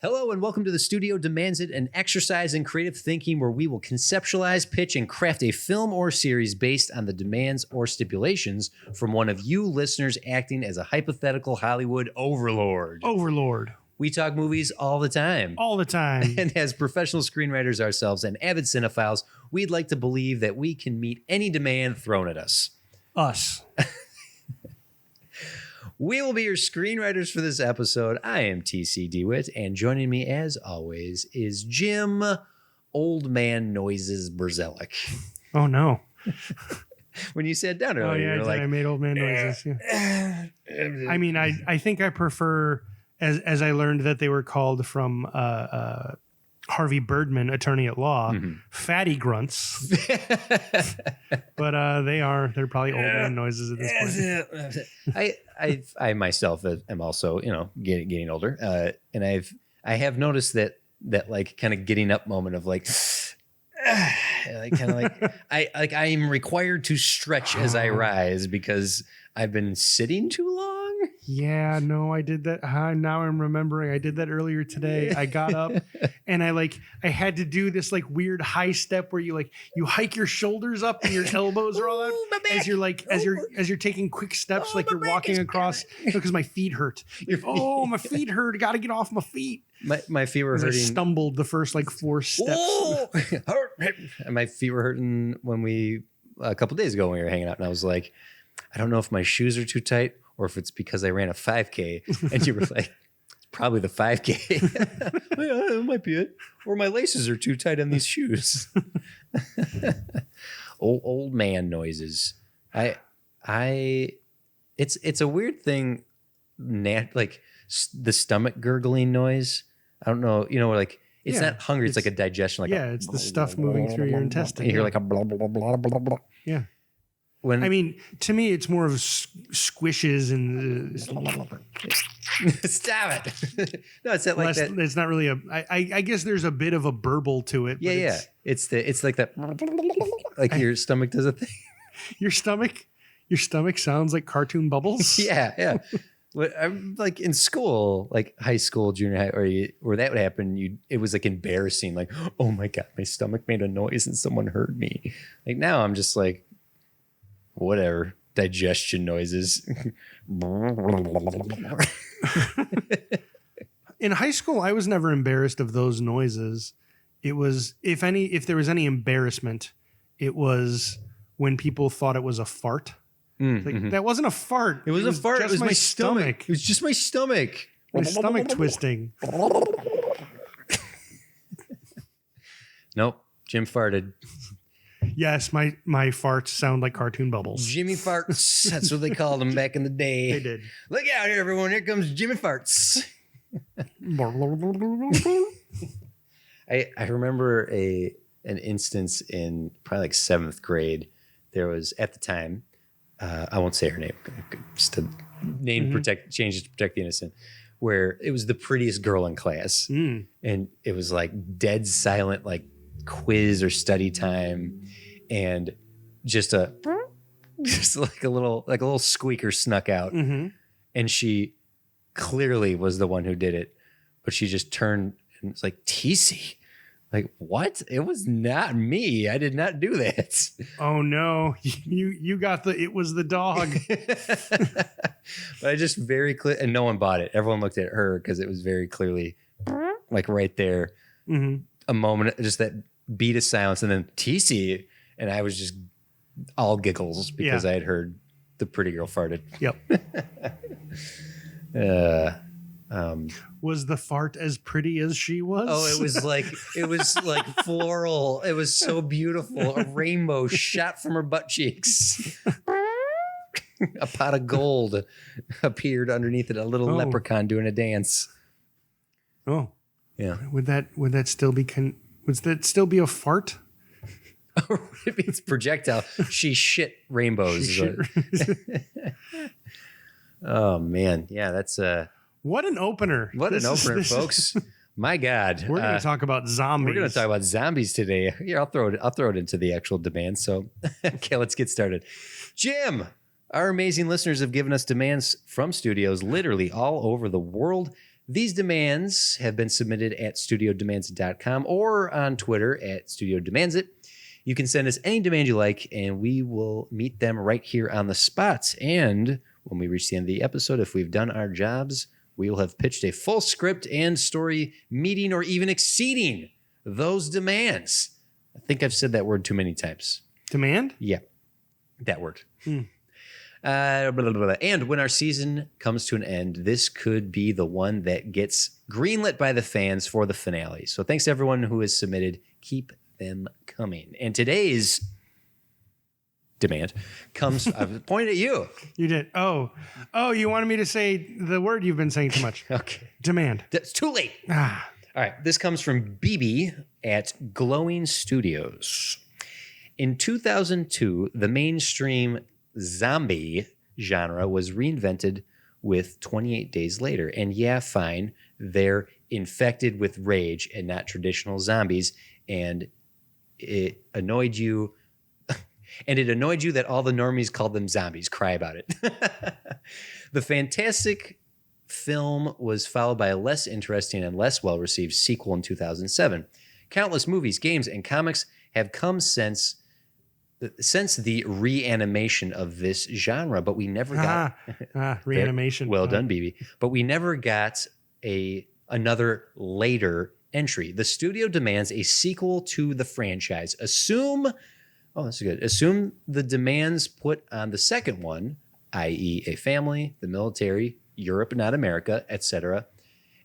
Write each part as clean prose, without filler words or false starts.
Hello and welcome to The Studio Demands It, an exercise in creative thinking where we will conceptualize, pitch, and craft a film or series based on the demands or stipulations from one of you listeners acting as a hypothetical Hollywood overlord. We talk movies all the time. All the time. And as professional screenwriters ourselves and avid cinephiles, we'd like to believe that we can meet any demand thrown at us. Us. We will be your screenwriters for this episode. I am TC DeWitt, and joining me as always is Jim Old Man Noises Burzelic. Oh, no. When you sat down earlier, you were like, I made old man noises. Yeah. I mean, I think I prefer, as I learned that they were called from Harvey Birdman, attorney at law, fatty grunts. But they're probably old man noises at this point. I myself am also, getting older, and I have noticed that like kind of getting up moment of like, I am required to stretch as I rise because I've been sitting too long. Yeah, no, I did that. Now I'm remembering. I did that earlier today. I got up and I had to do this like weird high step where you hike your shoulders up and your elbows are all out as you're taking quick steps, like you're walking across because my feet hurt. My feet hurt. I got to get off my feet. My feet were hurting. I stumbled the first 4 steps. My feet were hurting when a couple days ago when we were hanging out, and I was like, I don't know if my shoes are too tight or if it's because I ran a 5K. And you were like, it's probably the 5K. Yeah, it might be it. Or my laces are too tight on these shoes. old man noises. It's a weird thing, like the stomach gurgling noise. I don't know, it's not hungry. It's like a digestion. It's the stuff moving through your intestine. You hear like a blah, blah, blah, blah, blah. Yeah. To me, it's more of squishes and stop it. No, it's like that. It's not really I guess there's a bit of a burble to it. Yeah. It's like that. Like your stomach does a thing. Your stomach sounds like cartoon bubbles. Yeah. I'm like in school, like high school, junior high, or that would happen. It was like embarrassing. Like, oh my God, my stomach made a noise and someone heard me. Like now I'm just like, whatever, digestion noises. In high school, I was never embarrassed of those noises. It was, if there was any embarrassment, it was when people thought it was a fart. That wasn't a fart. It was a fart. It was my stomach. It was just my stomach. My stomach twisting. Nope. Jim farted. Yes, my farts sound like cartoon bubbles. Jimmy Farts. That's what they called them back in the day. They did. Look out here, everyone. Here comes Jimmy Farts. I remember an instance in probably like 7th grade. There was, at the time, I won't say her name, just to change it to protect the innocent, where it was the prettiest girl in class. And it was like dead silent, like quiz or study time, and just like a little squeaker snuck out, and she clearly was the one who did it, but she just turned and it's like, TC, like, what? It was not me. I did not do that. Oh no, you got it was the dog. But I just very clear, and no one bought it. Everyone looked at her because it was very clearly like right there. A moment, just that beat of silence, and then TC, and I was just all giggles because I had heard the pretty girl farted. Yep. Was the fart as pretty as she was? Oh, it was like floral. It was so beautiful. A rainbow shot from her butt cheeks. A pot of gold appeared underneath it. A little leprechaun doing a dance. Oh, yeah. Would that still be a fart? It's projectile. She shit rainbows. Oh man, yeah, that's what an opener. Folks. My God. We're going to talk about zombies. We're going to talk about zombies today. Here, I'll throw it into the actual demand. So, okay, let's get started. Jim, our amazing listeners have given us demands from studios literally all over the world. These demands have been submitted at studiodemands.com or on Twitter at studiodemands. You can send us any demand you like, and we will meet them right here on the spot. And when we reach the end of the episode, if we've done our jobs, we will have pitched a full script and story meeting or even exceeding those demands. I think I've said that word too many times. Demand? Yeah, that word. Blah, blah, blah. And when our season comes to an end, this could be the one that gets greenlit by the fans for the finale. So thanks to everyone who has submitted. Keep them coming. And today's demand comes, I pointed at you. You did. Oh, you wanted me to say the word you've been saying too much. Okay. Demand. That's too late. All right. This comes from BB at Glowing Studios. In 2002, the mainstream zombie genre was reinvented with 28 Days Later. And yeah, fine, they're infected with rage and not traditional zombies. And it annoyed you. And it annoyed you that all the normies called them zombies. Cry about it. The fantastic film was followed by a less interesting and less well-received sequel in 2007. Countless movies, games, and comics have come since the reanimation of this genre, but we never got reanimation. Well done, BB. But we never got another later entry. The studio demands a sequel to the franchise. Assume the demands put on the second one, i.e., a family, the military, Europe, not America, etc.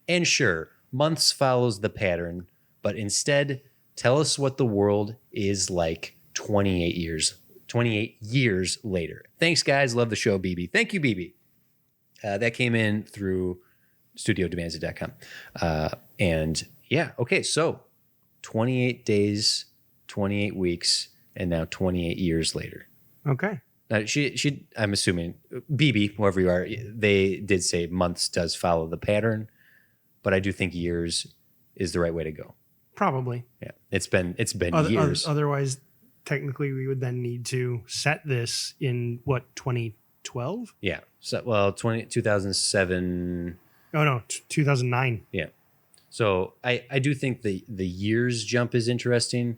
And sure, months follows the pattern, but instead, tell us what the world is like 28 years later. Thanks, guys. Love the show, BB. Thank you, BB. That came in through studiodemands.com. And yeah, okay, so 28 days, 28 weeks, and now 28 years later. Okay. I'm assuming, BB, whoever you are, they did say months does follow the pattern, but I do think years is the right way to go. Probably. Yeah, it's been years. Otherwise, technically, we would then need to set this in what, 2012? Yeah. So, well, 2007. Oh no, 2009. Yeah. So I do think the years jump is interesting.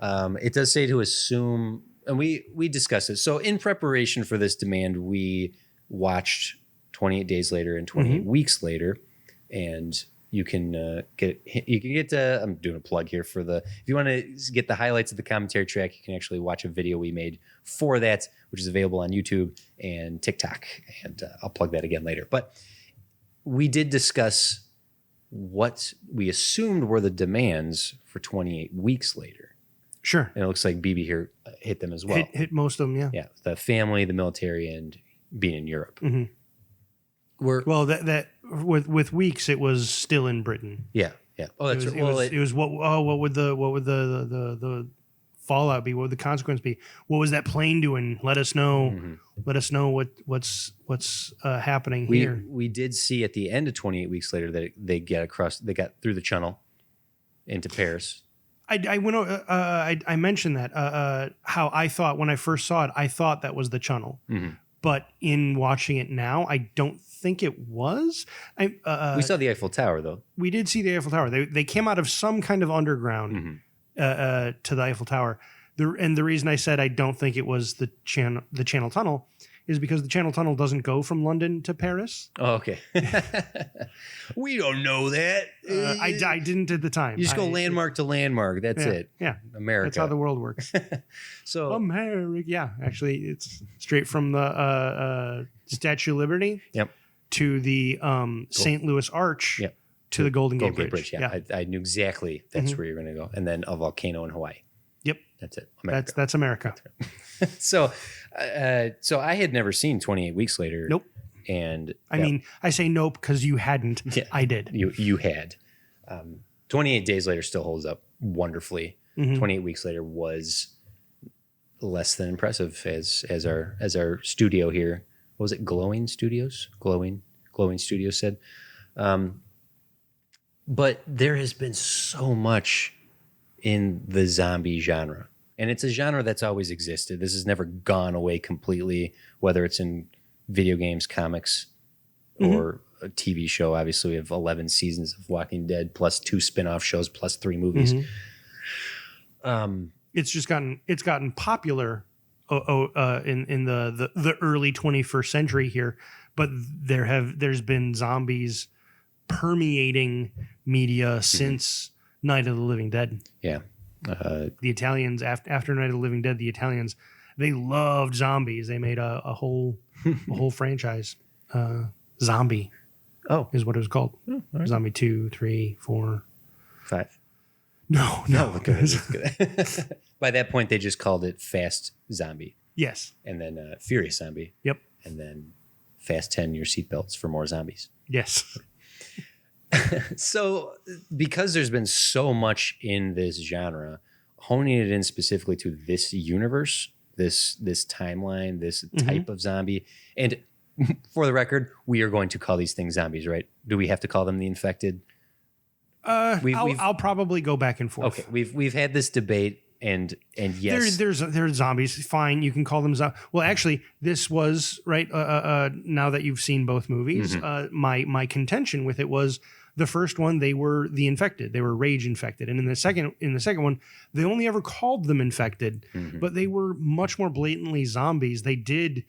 It does say to assume, and we discussed it. So in preparation for this demand, we watched 28 Days Later and 28 Weeks Later, and you can get I'm doing a plug here for if you want to get the highlights of the commentary track, you can actually watch a video we made for that, which is available on YouTube and TikTok, and I'll plug that again later. But we did discuss what we assumed were the demands for 28 Weeks Later. Sure. And it looks like BB here hit them as well. Hit most of them, yeah. Yeah, the family, the military, and being in Europe. Mm-hmm. Well, that with Weeks, it was still in Britain. Yeah. Oh, that's right. It was what would the fallout be? What would the consequence be? What was that plane doing? Let us know. Mm-hmm. Let us know what's happening here. We did see at the end of 28 Weeks Later that they got through the channel into Paris. I went. I mentioned that how I thought when I first saw it, I thought that was the channel. Mm-hmm. But in watching it now, I don't think it was. We saw the Eiffel Tower, though. We did see the Eiffel Tower. They came out of some kind of underground to the Eiffel Tower. And the reason I said I don't think it was the Channel Tunnel is because the Channel Tunnel doesn't go from London to Paris. Oh, okay. We don't know that. I didn't at the time. You just go landmark to landmark. That's it. Yeah. America. That's how the world works. So America. Yeah. Actually, it's straight from the Statue of Liberty to the St. Louis Arch to the Golden Gate Bridge. Yeah. I knew exactly that's where you're going to go. And then a volcano in Hawaii. Yep. That's it. America. That's America. So I had never seen 28 Weeks Later. Nope. And I mean, I say nope because you hadn't. Yeah, I did. You had. 28 Days Later still holds up wonderfully. 28 Weeks Later was less than impressive as our studio here. What was it? Glowing Studios said. But there has been so much in the zombie genre. And it's a genre that's always existed. This has never gone away completely, whether it's in video games, comics, or a TV show. Obviously, we have 11 seasons of Walking Dead plus 2 spin-off shows plus 3 movies. It's gotten popular in the early 21st century here, but there's been zombies permeating media since Night of the Living Dead. Yeah. The Italians after Night of the Living Dead, the Italians, they loved zombies. They made a whole franchise. Zombie. Oh, is what it was called. Right. Zombie 2, 3, 4, 5. No. Okay. By that point, they just called it Fast Zombie. Yes. And then Furious Zombie. Yep. And then Fast 10 your seatbelts for more zombies. Yes. So because there's been so much in this genre, honing it in specifically to this universe, this timeline, this type of zombie, and for the record, we are going to call these things zombies, right? Do we have to call them the infected? I'll probably go back and forth. Okay, we've had this debate, and yes, there's zombies. Fine, you can call them zombies. Well, actually, this was right. Now that you've seen both movies, my contention with it was the first one. They were the infected. They were rage infected, and in the second one, they only ever called them infected, but they were much more blatantly zombies. They did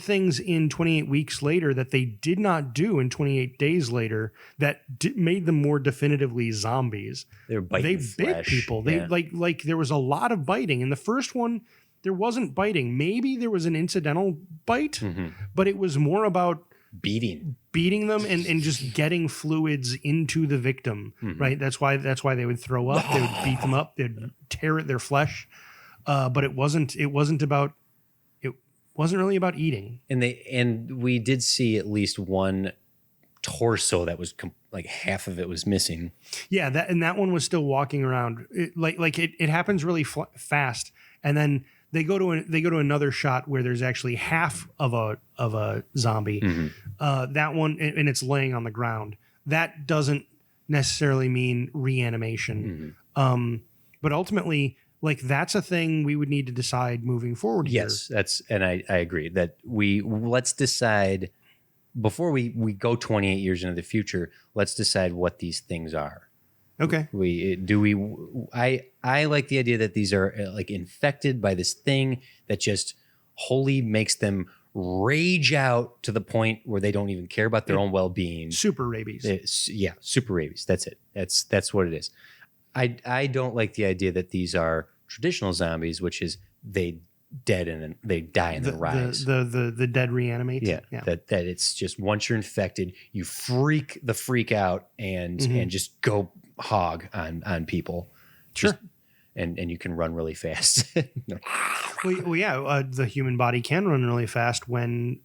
things in 28 Weeks Later that they did not do in 28 Days Later that made them more definitively zombies. They bit flesh. People. They like there was a lot of biting. In the first one, there wasn't biting. Maybe there was an incidental bite, but it was more about beating them and just getting fluids into the victim. Right. That's why they would throw up. They would beat them up. They'd tear at their flesh. But it wasn't really about eating. And we did see at least one torso that was like half of it was missing. Yeah, that one was still walking around. It happens really fast, and then they go to another shot where there's actually half of a zombie. That one, and it's laying on the ground. That doesn't necessarily mean reanimation. But ultimately, like, that's a thing we would need to decide moving forward here. Yes, and I agree that let's decide before we go 28 years into the future, let's decide what these things are. Okay. I like the idea that these are like infected by this thing that just wholly makes them rage out to the point where they don't even care about their own well-being. Super rabies. Super rabies. That's it. That's what it is. I don't like the idea that these are traditional zombies, which is they die and then rise. The dead reanimate. Yeah. That it's just once you're infected, you freak out and just go hog on people. Sure. And you can run really fast. The human body can run really fast when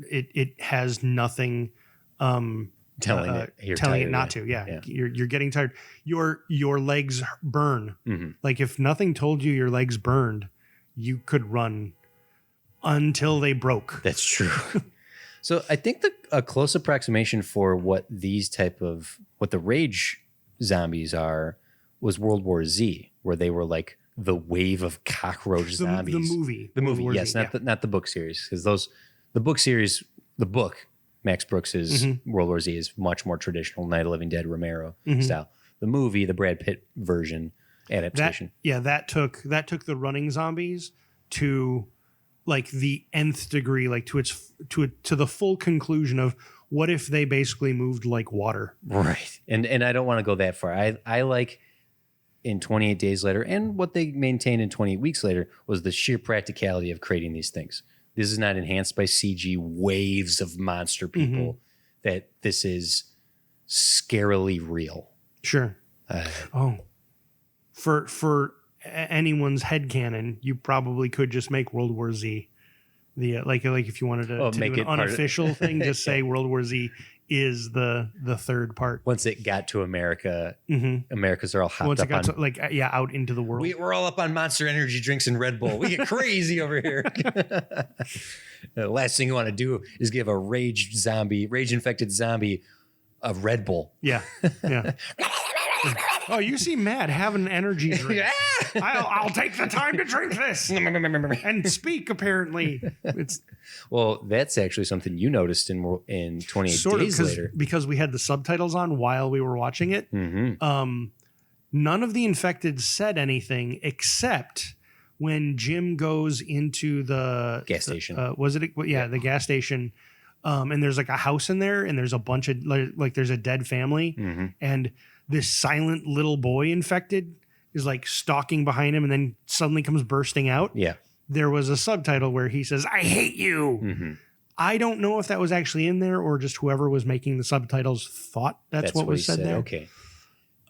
it has nothing telling it not to. Yeah. You're getting tired. Your legs burn. Like, if nothing told you your legs burned, you could run until they broke. That's true. So I think a close approximation for what the rage zombies are was World War Z, where they were like the wave of cockroach zombies. The movie, yes, not the book series, because the book Max Brooks's World War Z is much more traditional Night of the Living Dead Romero style. The movie, the Brad Pitt version adaptation, that took the running zombies to like the nth degree, like to the full conclusion of what if they basically moved like water, right? And I don't want to go that far. I like in 28 Days Later, and what they maintained in 28 Weeks Later was the sheer practicality of creating these things. This is not enhanced by CG waves of monster people. That this is scarily real. Sure. For anyone's headcanon, you probably could just make World War Z. The like if you wanted to make do an unofficial thing, just say World War Z is the third part. Once it got to America, Americans are all hopped up on out into the world. We're all up on Monster Energy drinks and Red Bull. We get crazy over here. The last thing you want to do is give a rage infected zombie a Red Bull. Yeah. Oh, you seem mad. Have an energy drink. I'll take the time to drink this and speak. Apparently, it's well. That's actually something you noticed in 28 sort Days of Later because we had the subtitles on while we were watching it. Mm-hmm. None of the infected said anything except when Jim goes into the gas station. The gas station. And there's like a house in there, and there's a bunch of like there's a dead family, and this silent little boy infected is like stalking behind him, and then suddenly comes bursting out. Yeah, there was a subtitle where he says, "I hate you." Mm-hmm. I don't know if that was actually in there or just whoever was making the subtitles thought that's what was said there. Okay,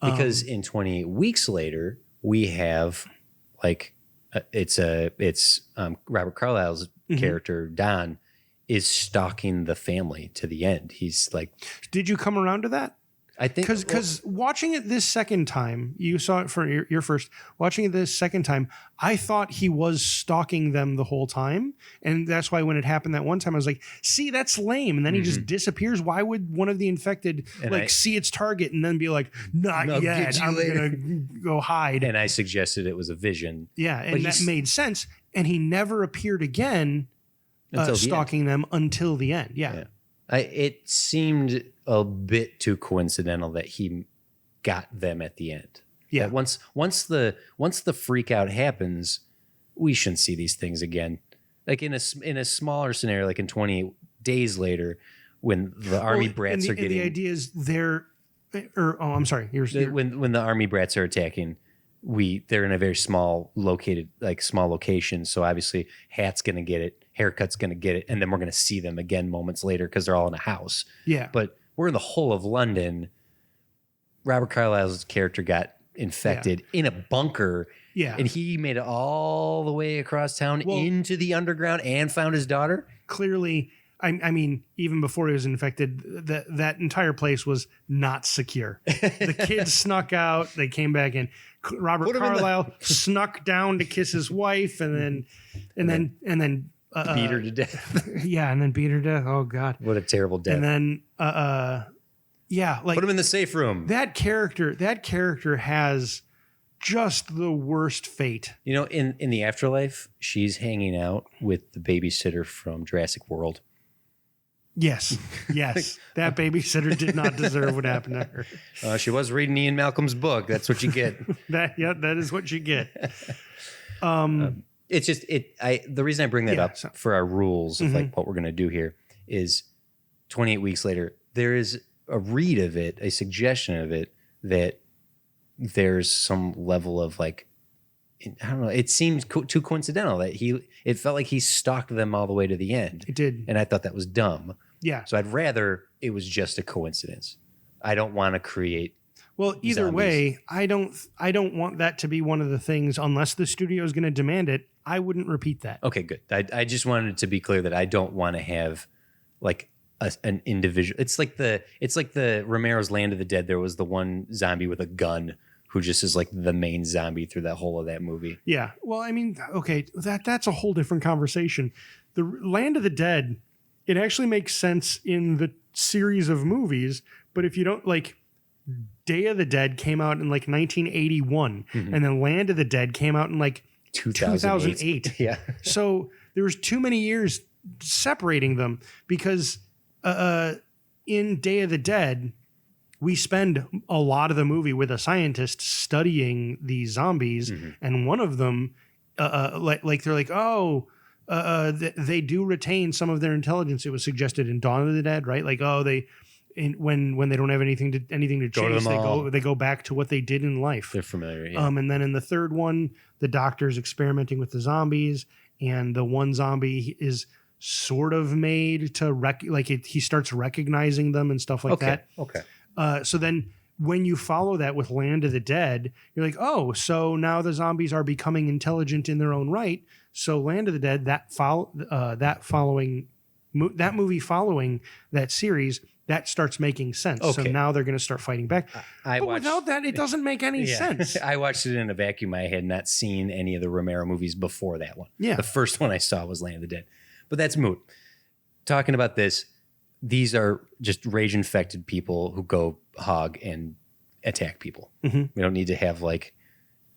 because in 28 Weeks Later we have like it's Robert Carlyle's character Don is stalking the family to the end. He's like, did you come around to that? I think because watching it this second time, you saw it for your first. Watching it this second time, I thought he was stalking them the whole time, and that's why when it happened that one time, I was like, "See, that's lame." And then he just disappears. Why would one of the infected see its target and then be like, "Not yet. I'm gonna go hide"? And I suggested it was a vision. Yeah, and that made sense. And he never appeared again, stalking them until the end. Yeah. It seemed a bit too coincidental that he got them at the end. Yeah. That once the freak out happens, we shouldn't see these things again. Like in a smaller scenario, like in 28 Days Later, when the army brats are getting. And the idea is I'm sorry. When the army brats are attacking, they're in a very small location. So obviously, Hat's gonna get it. Haircut's going to get it, and then we're going to see them again moments later because they're all in a house. Yeah. But we're in the whole of London. Robert Carlyle's character got infected in a bunker. Yeah. And he made it all the way across town into the underground and found his daughter. Clearly, I mean, even before he was infected, that entire place was not secure. The kids snuck out. They came back in. Robert Carlyle snuck down to kiss his wife, and then beat her to death. Yeah, and then beat her to death. Oh God, what a terrible death! And then, like put him in the safe room. That character has just the worst fate. You know, in the afterlife, she's hanging out with the babysitter from Jurassic World. Yes, that babysitter did not deserve what happened to her. She was reading Ian Malcolm's book. That's what you get. That is what you get. It's just the reason I bring that up for our rules of like what we're going to do here is 28 Weeks Later, there is a read of it, a suggestion of it that there's some level of like, I don't know. It seemed too coincidental that it felt like he stalked them all the way to the end. It did. And I thought that was dumb. Yeah. So I'd rather it was just a coincidence. I don't want to create. Well, either way, I don't want that to be one of the things unless the studio is going to demand it. I wouldn't repeat that. Okay, good. I just wanted it to be clear that I don't want to have like an individual. It's like the Romero's Land of the Dead. There was the one zombie with a gun who just is like the main zombie through that whole of that movie. Yeah. Well, I mean, okay, that's a whole different conversation. The Land of the Dead, it actually makes sense in the series of movies, but if you don't like. Day of the Dead came out in like 1981, and then Land of the Dead came out in like 2008. Yeah. So there was too many years separating them because in Day of the Dead, we spend a lot of the movie with a scientist studying these zombies, and one of them, like they're like, they do retain some of their intelligence. It was suggested in Dawn of the Dead, right? Like, when they don't have anything to chase, they go back to what they did in life. They're familiar. Yeah. And then in the third one, the doctor's experimenting with the zombies, and the one zombie is sort of made to he starts recognizing them and stuff like that. Okay. So then when you follow that with Land of the Dead, you're like, oh, so now the zombies are becoming intelligent in their own right. So Land of the Dead, that movie following that series, that starts making sense. Okay. So now they're going to start fighting back. But without that, it doesn't make any sense. I watched it in a vacuum. I had not seen any of the Romero movies before that one. Yeah. The first one I saw was Land of the Dead. But that's moot. Talking about this, these are just rage-infected people who go hog and attack people. Mhm. We don't need to have like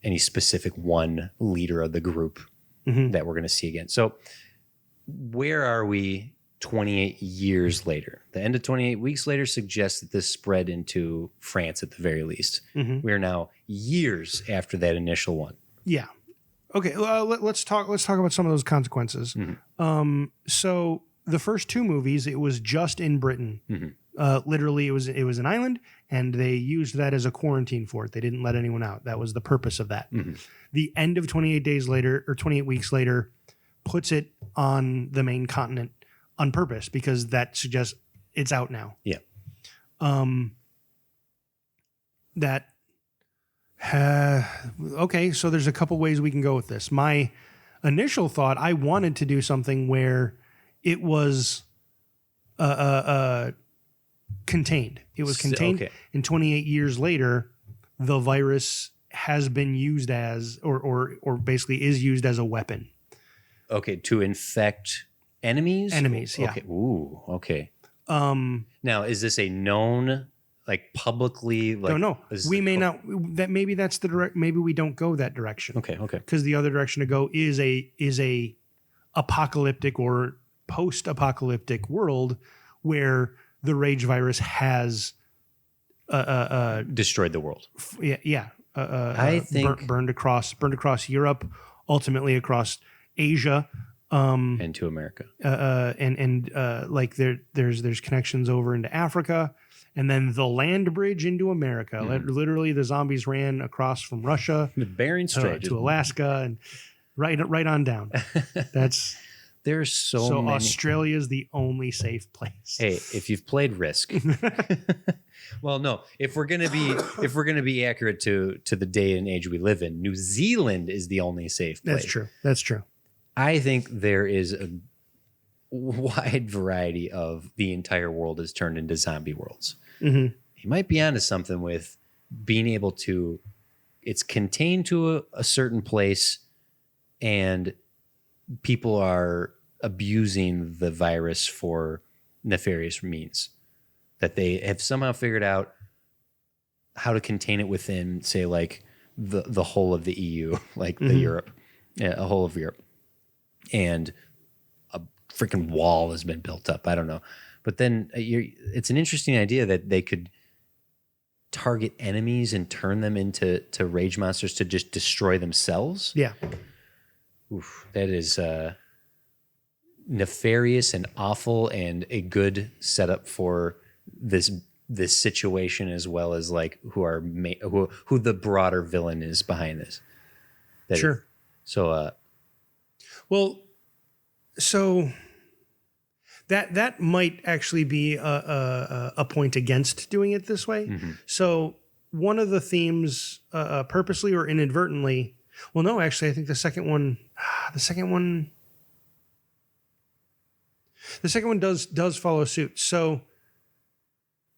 any specific one leader of the group that we're going to see again. So where are we 28 years later? The end of 28 weeks later suggests that this spread into France at the very least. We are now years after that initial one. Yeah. Okay. Let's talk about some of those consequences. So the first two movies, it was just in Britain. Literally, it was an island, and they used that as a quarantine fort. They didn't let anyone out. That was the purpose of that. The end of 28 days later, or 28 weeks later, puts it on the main continent on purpose, because that suggests it's out now. Yeah. Okay, so there's a couple ways we can go with this. My initial thought, I wanted to do something where it was contained. It was contained, okay. And 28 years later, the virus has been used as, or basically is used as a weapon. Okay, to infect enemies? Enemies, yeah. Okay. Ooh, okay. Now, is this a known, like publicly? Like, Don't know. We may not. That maybe that's the direct. Maybe we don't go that direction. Okay. Because the other direction to go is a apocalyptic or post-apocalyptic world where the rage virus has destroyed the world. I think burned across Europe, ultimately across Asia, and to America. Like there's connections over into Africa, and then the land bridge into America. Literally, the zombies ran across from Russia, the Bering Strait to Alaska, and right on down. That's there's so many. Australia's the only safe place. Hey, if you've played Risk, well, no. If we're gonna be accurate to the day and age we live in, New Zealand is the only safe place. That's true. I think there is a wide variety of the entire world is turned into zombie worlds. You might be onto something with being able to, it's contained to a certain place, and people are abusing the virus for nefarious means, that they have somehow figured out how to contain it within, say, like the whole of the EU, like the Europe, a whole of Europe. And a freaking wall has been built up. I don't know. But then it's an interesting idea that they could target enemies and turn them into rage monsters to just destroy themselves. Yeah. Oof, that is nefarious and awful, and a good setup for this situation, as well as like who the broader villain is behind this. Sure. Well, so that might actually be a point against doing it this way. So one of the themes, purposely or inadvertently, well, no, actually, I think the second one does follow suit. So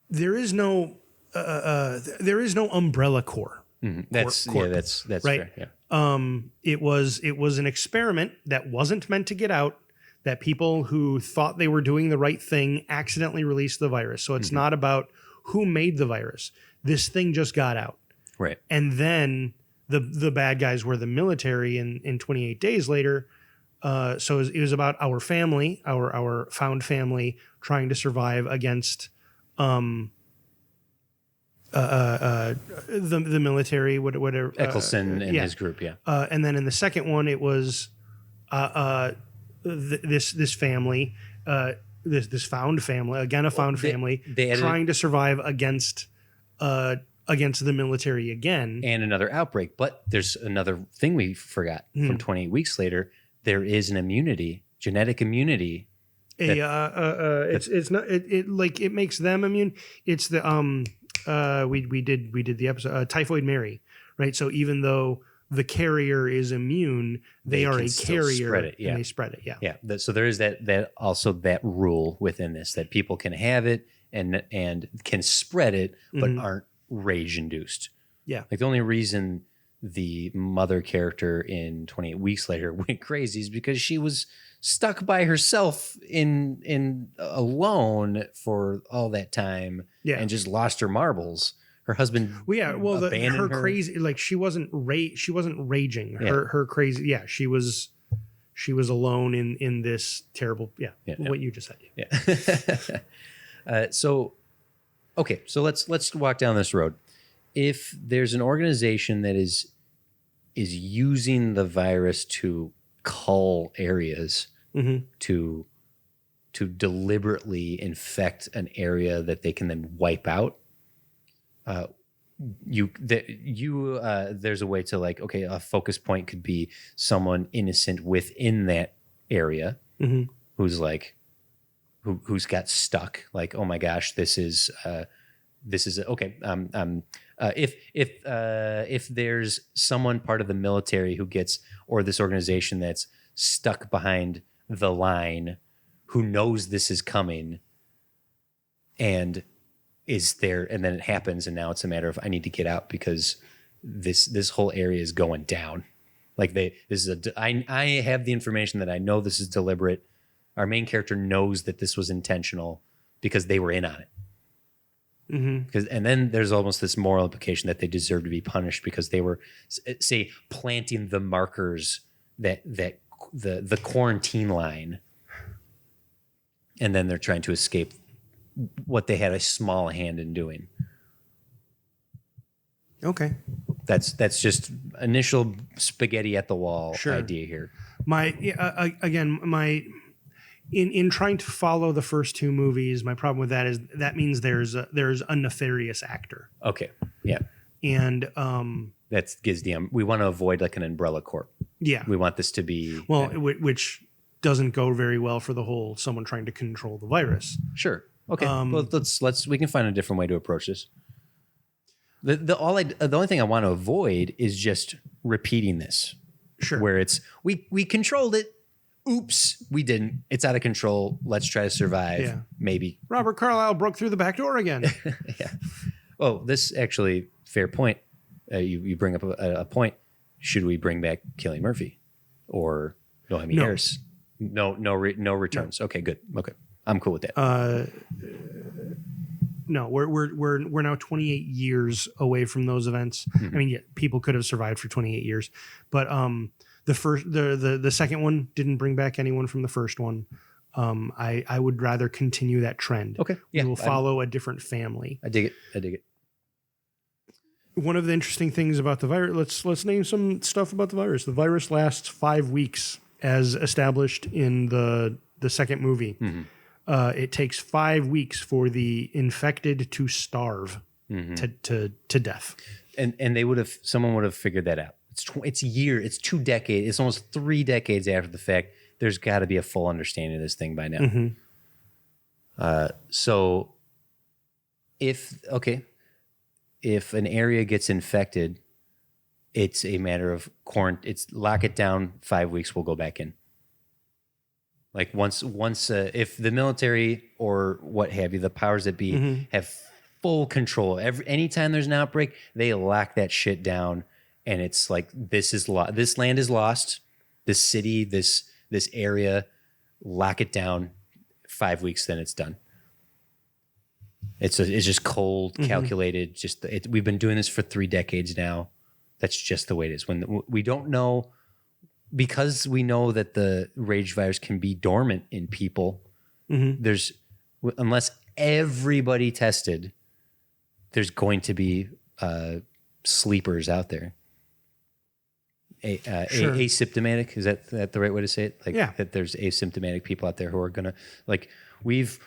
there is no umbrella corps. That's right. Fair. Yeah. It was an experiment that wasn't meant to get out, that people who thought they were doing the right thing accidentally released the virus. So it's not about who made the virus. This thing just got out. Right. And then the bad guys were the military in 28 days later. So it was about our family, our found family, trying to survive against the military, whatever. Eccleston and his group, yeah. And then in the second one, it was this family, this found family, again a found family, trying to survive against the military again, and another outbreak. But there's another thing we forgot. From 28 weeks later, there is an immunity, genetic immunity. It's not like it makes them immune. It's the we did the episode Typhoid Mary, right? So even though the carrier is immune, they are a carrier, and they spread it. Yeah. So there is that also that rule within this, that people can have it and can spread it, but aren't rage induced. Yeah. Like the only reason the mother character in 28 Weeks Later went crazy is because she was stuck by herself in alone for all that time, and just lost her marbles, her husband. Well, yeah. Well, abandoned her her. crazy, like she wasn't raging. Yeah. Her crazy. Yeah, she was alone in this terrible. Yeah, what you just said. Yeah. So let's walk down this road. If there's an organization that is using the virus to cull areas, to deliberately infect an area that they can then wipe out, there's a way to, like, okay, a focus point could be someone innocent within that area who's like who's got stuck, like, oh my gosh, this is okay. If there's someone part of the military who gets, or this organization that's stuck behind the line, who knows this is coming and is there, and then it happens, and now it's a matter of, I need to get out because this whole area is going down. Like I have the information that I know this is deliberate. Our main character knows that this was intentional because they were in on it. And then there's almost this moral implication that they deserve to be punished because they were, say, planting the markers that the quarantine line, and then they're trying to escape what they had a small hand in doing. Okay, that's just initial spaghetti at the wall idea here. In trying to follow the first two movies, my problem with that is that means there's a nefarious actor. Okay, yeah, and that gives we want to avoid like an umbrella corp. Yeah, we want this to be which doesn't go very well for the whole someone trying to control the virus. Sure. Okay. Well, we can find a different way to approach this. The only thing I want to avoid is just repeating this. Sure. Where it's we controlled it. Oops, we didn't. It's out of control. Let's try to survive. Yeah. Maybe. Robert Carlyle broke through the back door again. Yeah. Oh, this actually fair point. You bring up a point. Should we bring back Cillian Murphy or Noemi Harris? No returns. No. Okay, good. Okay, I'm cool with that. No, we're now 28 years away from those events. I mean, yeah, people could have survived for 28 years, but the second one didn't bring back anyone from the first one. I would rather continue that trend. Okay, yeah, we will follow a different family. I dig it. One of the interesting things about the virus. Let's name some stuff about the virus. The virus lasts 5 weeks, as established in the second movie. It takes 5 weeks for the infected to starve to death. And someone would have figured that out. It's 2 decades. It's almost 3 decades after the fact. There's got to be a full understanding of this thing by now. So if an area gets infected, it's a matter of quarantine. It's lock it down 5 weeks. We'll go back in. Like once, if the military or what have you, the powers that be have full control. Anytime there's an outbreak, they lock that shit down, and it's like this land is lost. This city, this area, lock it down. 5 weeks, then it's done. It's just cold, calculated. We've been doing this for 3 decades now. That's just the way it is. When we don't know. Because we know that the rage virus can be dormant in people, unless everybody tested, there's going to be sleepers out there. Sure. Asymptomatic, is that the right way to say it? Like, yeah. That there's asymptomatic people out there who are gonna, like, we've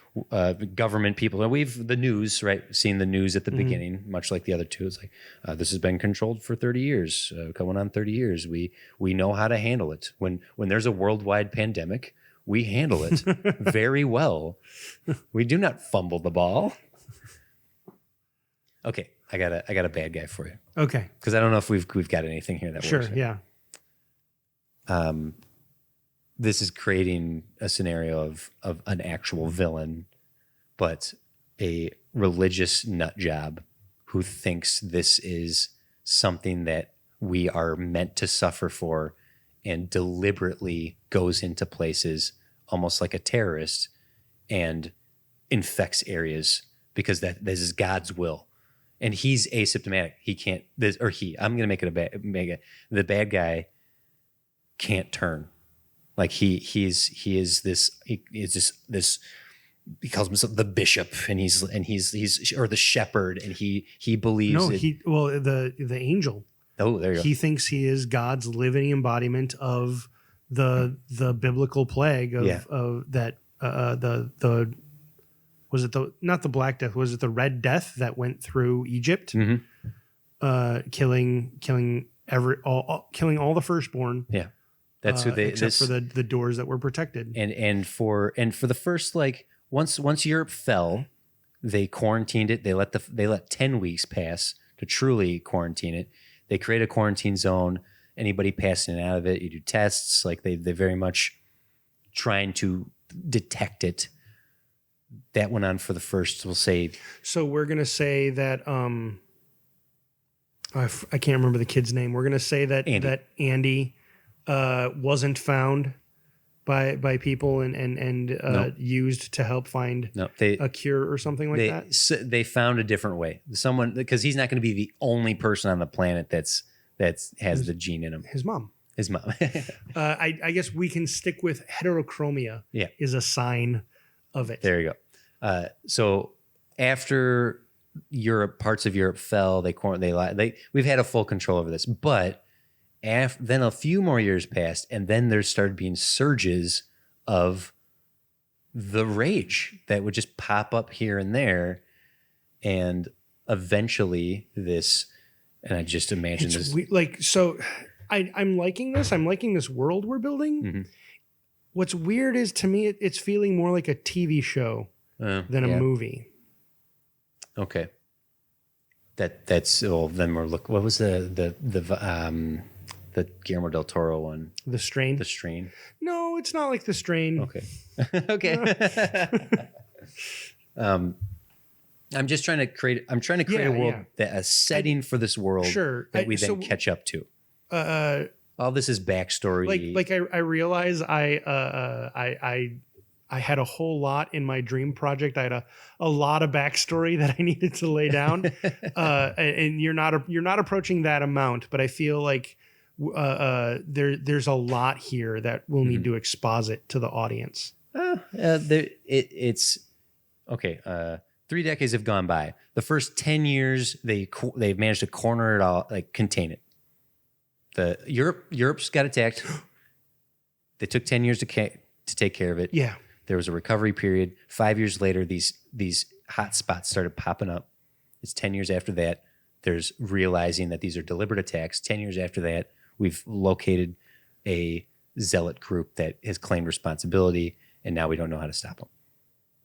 government people, we've the news, right? Seen the news at the beginning, much like the other two. It's like this has been controlled for 30 years, going on 30 years. We know how to handle it. When there's a worldwide pandemic, we handle it very well. We do not fumble the ball. Okay, I got a bad guy for you. Okay, because I don't know if we've got anything here that works. Sure, yeah. This is creating a scenario of an actual villain, but a religious nut job who thinks this is something that we are meant to suffer for, and deliberately goes into places almost like a terrorist and infects areas because this is God's will. and he's asymptomatic. He can't this or he. I'm gonna make it the bad guy can't turn. Like he is just this. He calls himself the bishop, and he's or the shepherd, and he believes. No, the angel. Oh, there you go. He thinks he is God's living embodiment of the biblical plague of that the was it not the Black Death, was it the Red Death that went through Egypt, killing all the firstborn. Yeah, that's who they except for the doors that were protected. And for the first, like, once Europe fell, they quarantined it. They let 10 weeks pass to truly quarantine it. They create a quarantine zone. Anybody passing out of it, you do tests. Like they very much trying to detect it. That went on for the first, we'll say. So we're gonna say that I can't remember the kid's name. We're gonna say that Andy wasn't found by people and Nope. used to help find a cure or something like that. They found a different way. Someone, because he's not going to be the only person on the planet that has the gene in him. His mom. I guess we can stick with heterochromia. Yeah, is a sign of it. There you go. So after parts of Europe fell, we've had a full control over this, but then a few more years passed, and then there started being surges of the rage that would just pop up here and there, and eventually this. And I just imagine this. I'm liking this. I'm liking this world we're building. Mm-hmm. What's weird is, to me, it's feeling more like a TV show than a movie. Okay. That's then we're what was the Guillermo del Toro one? The Strain. The Strain. No, it's not like The Strain. Okay. Okay. I'm just trying to create. I'm trying to create a world a setting for this world that we then catch up to. All this is backstory. Like I realize I had a whole lot in my dream project. I had a lot of backstory that I needed to lay down, and you're not approaching that amount. But I feel like there's a lot here that we'll need to exposit to the audience. It's okay. 3 decades have gone by. The first 10 years, they've managed to corner it all, like contain it. Europe's got attacked. They took 10 years to take care of it. Yeah. There was a recovery period. 5 years later, these hot spots started popping up. It's 10 years after that. There's realizing that these are deliberate attacks. 10 years after that, we've located a zealot group that has claimed responsibility, and now we don't know how to stop them.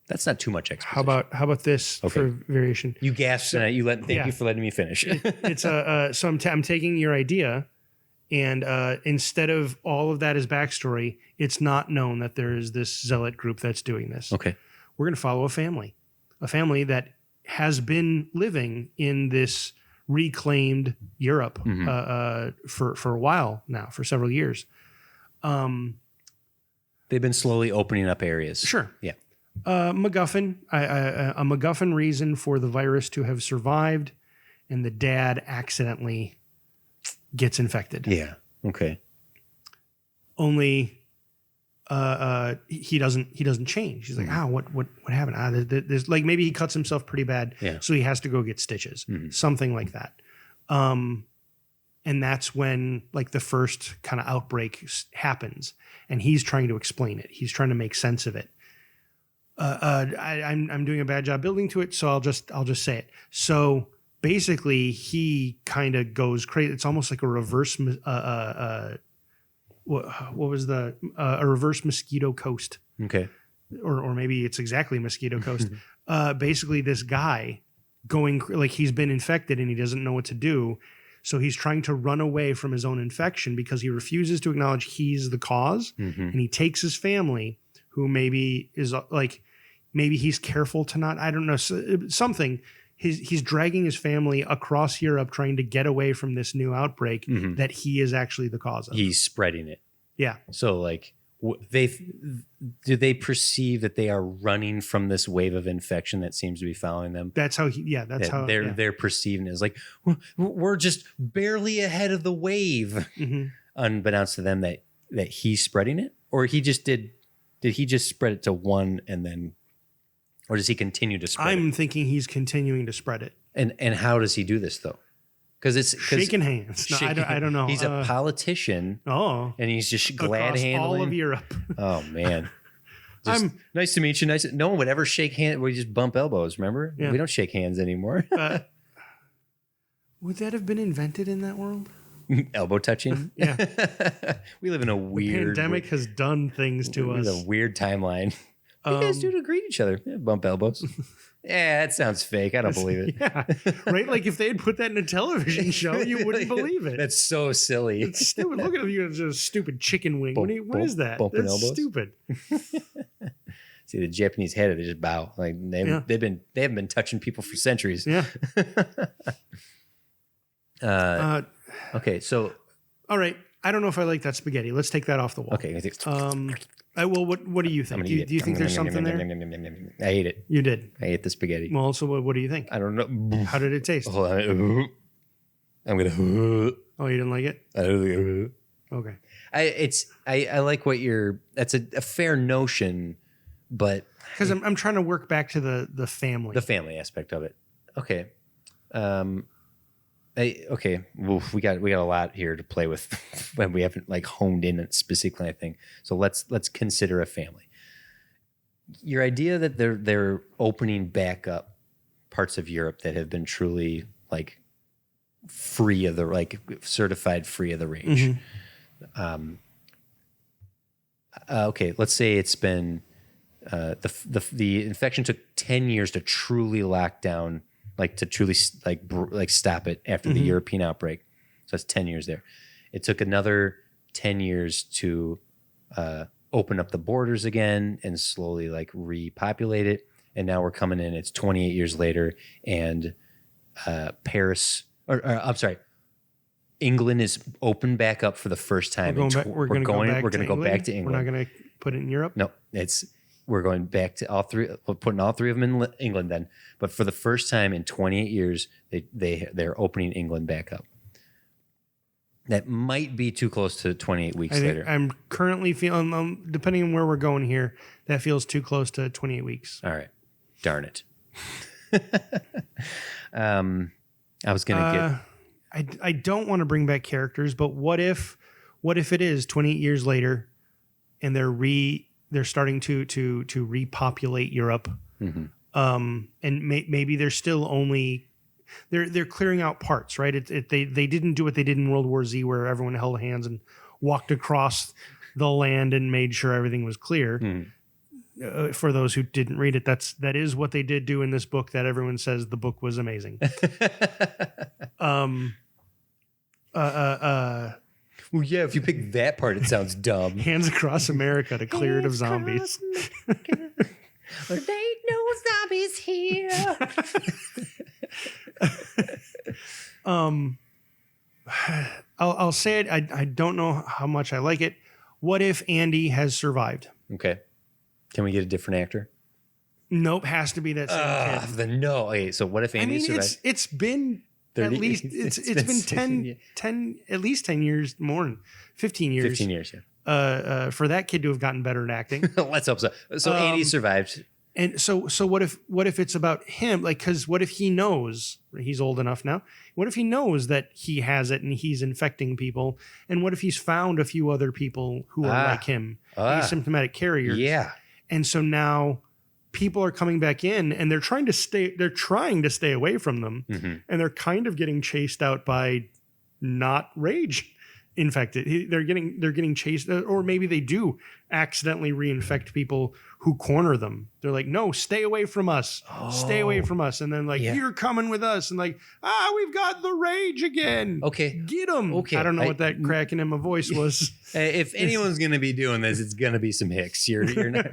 That's not too much exposition. How about this for variation? You gasped, and thank you for letting me finish. It's so I'm taking your idea, and instead of all of that as backstory, it's not known that there is this zealot group that's doing this. Okay, we're going to follow a family that has been living in this reclaimed Europe for a while now, for several years. They've been slowly opening up areas. Sure. Yeah. MacGuffin, a MacGuffin reason for the virus to have survived, and the dad accidentally gets infected. Yeah. Okay. Only he doesn't change. He's like, what happened? There's like, maybe he cuts himself pretty bad, so he has to go get stitches, something like that. And that's when like the first kind of outbreak happens, and he's trying to explain it. He's trying to make sense of it. I'm doing a bad job building to it, so I'll just say it. So basically, he kind of goes crazy. It's almost like a reverse. What was a reverse mosquito coast? Okay, or maybe it's exactly mosquito coast. Basically, this guy going like he's been infected and he doesn't know what to do. So he's trying to run away from his own infection because he refuses to acknowledge he's the cause, and he takes his family, who maybe is like. Maybe he's careful to not, I don't know, something. He's dragging his family across Europe trying to get away from this new outbreak that he is actually the cause of. He's spreading it. Yeah. So like do they perceive that they are running from this wave of infection that seems to be following them? That's how they're perceiving it as like we're just barely ahead of the wave, unbeknownst to them that he's spreading it, or he just did he just spread it to one and then, or does he continue to spread it? I'm thinking he's continuing to spread it. And how does he do this though? Because it's shaking hands. No, I don't know. He's a politician. Oh, and he's just glad across handling all of Europe. Oh man, nice to meet you. Nice. No one would ever shake hands. We just bump elbows. Remember, we don't shake hands anymore. Would that have been invented in that world? Elbow touching. Yeah, we live in a weird. The pandemic has done things to us. A weird timeline. What do you guys do to greet each other? Yeah, bump elbows. Yeah, that sounds fake. I don't believe it. Yeah, right? Like if they had put that in a television show, you wouldn't believe it. That's so silly. It's stupid. Look at you as a stupid chicken wing. What is that? Bumping That's elbows? Stupid. See, the Japanese head, they just bow. Like they haven't been touching people for centuries. Yeah. Okay, so all right. I don't know if I like that spaghetti. Let's take that off the wall. Okay. Well, what do you think? Do you think there's something there? I ate it. You did. I ate the spaghetti. Well, so what do you think? I don't know. How did it taste? Hold on. I'm gonna. Oh, you didn't like it? Okay. I like what you're. That's a fair notion, but because I'm trying to work back to the family. The family aspect of it. Okay. Okay. Oof, we got a lot here to play with when we haven't like honed in it specifically, I think. So let's consider a family. Your idea that they're opening back up parts of Europe that have been truly like free of the like certified free of the rage. Okay, let's say it's been the infection took 10 years to truly lock down, like to truly like stop it after the European outbreak. So that's 10 years there. It took another 10 years to open up the borders again and slowly like repopulate it. And now we're coming in, it's 28 years later, and Paris, or I'm sorry, England is open back up for the first time. We're going to go back to England. We're not going to put it in Europe? No, we're going back to all three. We're putting all three of them in England then. But for the first time in 28 years, they're opening England back up. That might be too close to 28 weeks later. I'm currently feeling, depending on where we're going here, that feels too close to 28 weeks. All right. Darn it. I was going to I don't want to bring back characters, but what if it is 28 years later and they're starting to repopulate Europe, and maybe they're still only they're clearing out parts, right? They didn't do what they did in World War Z, where everyone held hands and walked across the land and made sure everything was clear. For those who didn't read it, that is what they did do in this book. That everyone says the book was amazing. Well, yeah, if you pick that part, it sounds dumb. Hands across America to clear it of zombies. There ain't no zombies here. I'll say it. I don't know how much I like it. What if Andy has survived? Okay. Can we get a different actor? Nope, has to be that same kid. Okay, so what if Andy survived? It's been 30, at least it's been 10 at least 10 years, more than 15 years. 15 years, yeah. For that kid to have gotten better at acting. Let's hope so. So Andy survived. And so what if it's about him? Like, because what if he knows, he's old enough now, what if he knows that he has it and he's infecting people? And what if he's found a few other people who are like him, asymptomatic carriers? Yeah. And so now people are coming back in and they're trying to stay away from them. And they're kind of getting chased out by not rage infected. They're getting chased, or maybe they do accidentally reinfect people who corner them. They're like, no, stay away from us. Stay away from us. And then like, you're coming with us. And like, we've got the rage again. Okay. Get them. Okay. I don't know what that cracking in my voice was. If anyone's going to be doing this, it's going to be some Hicks. You're not,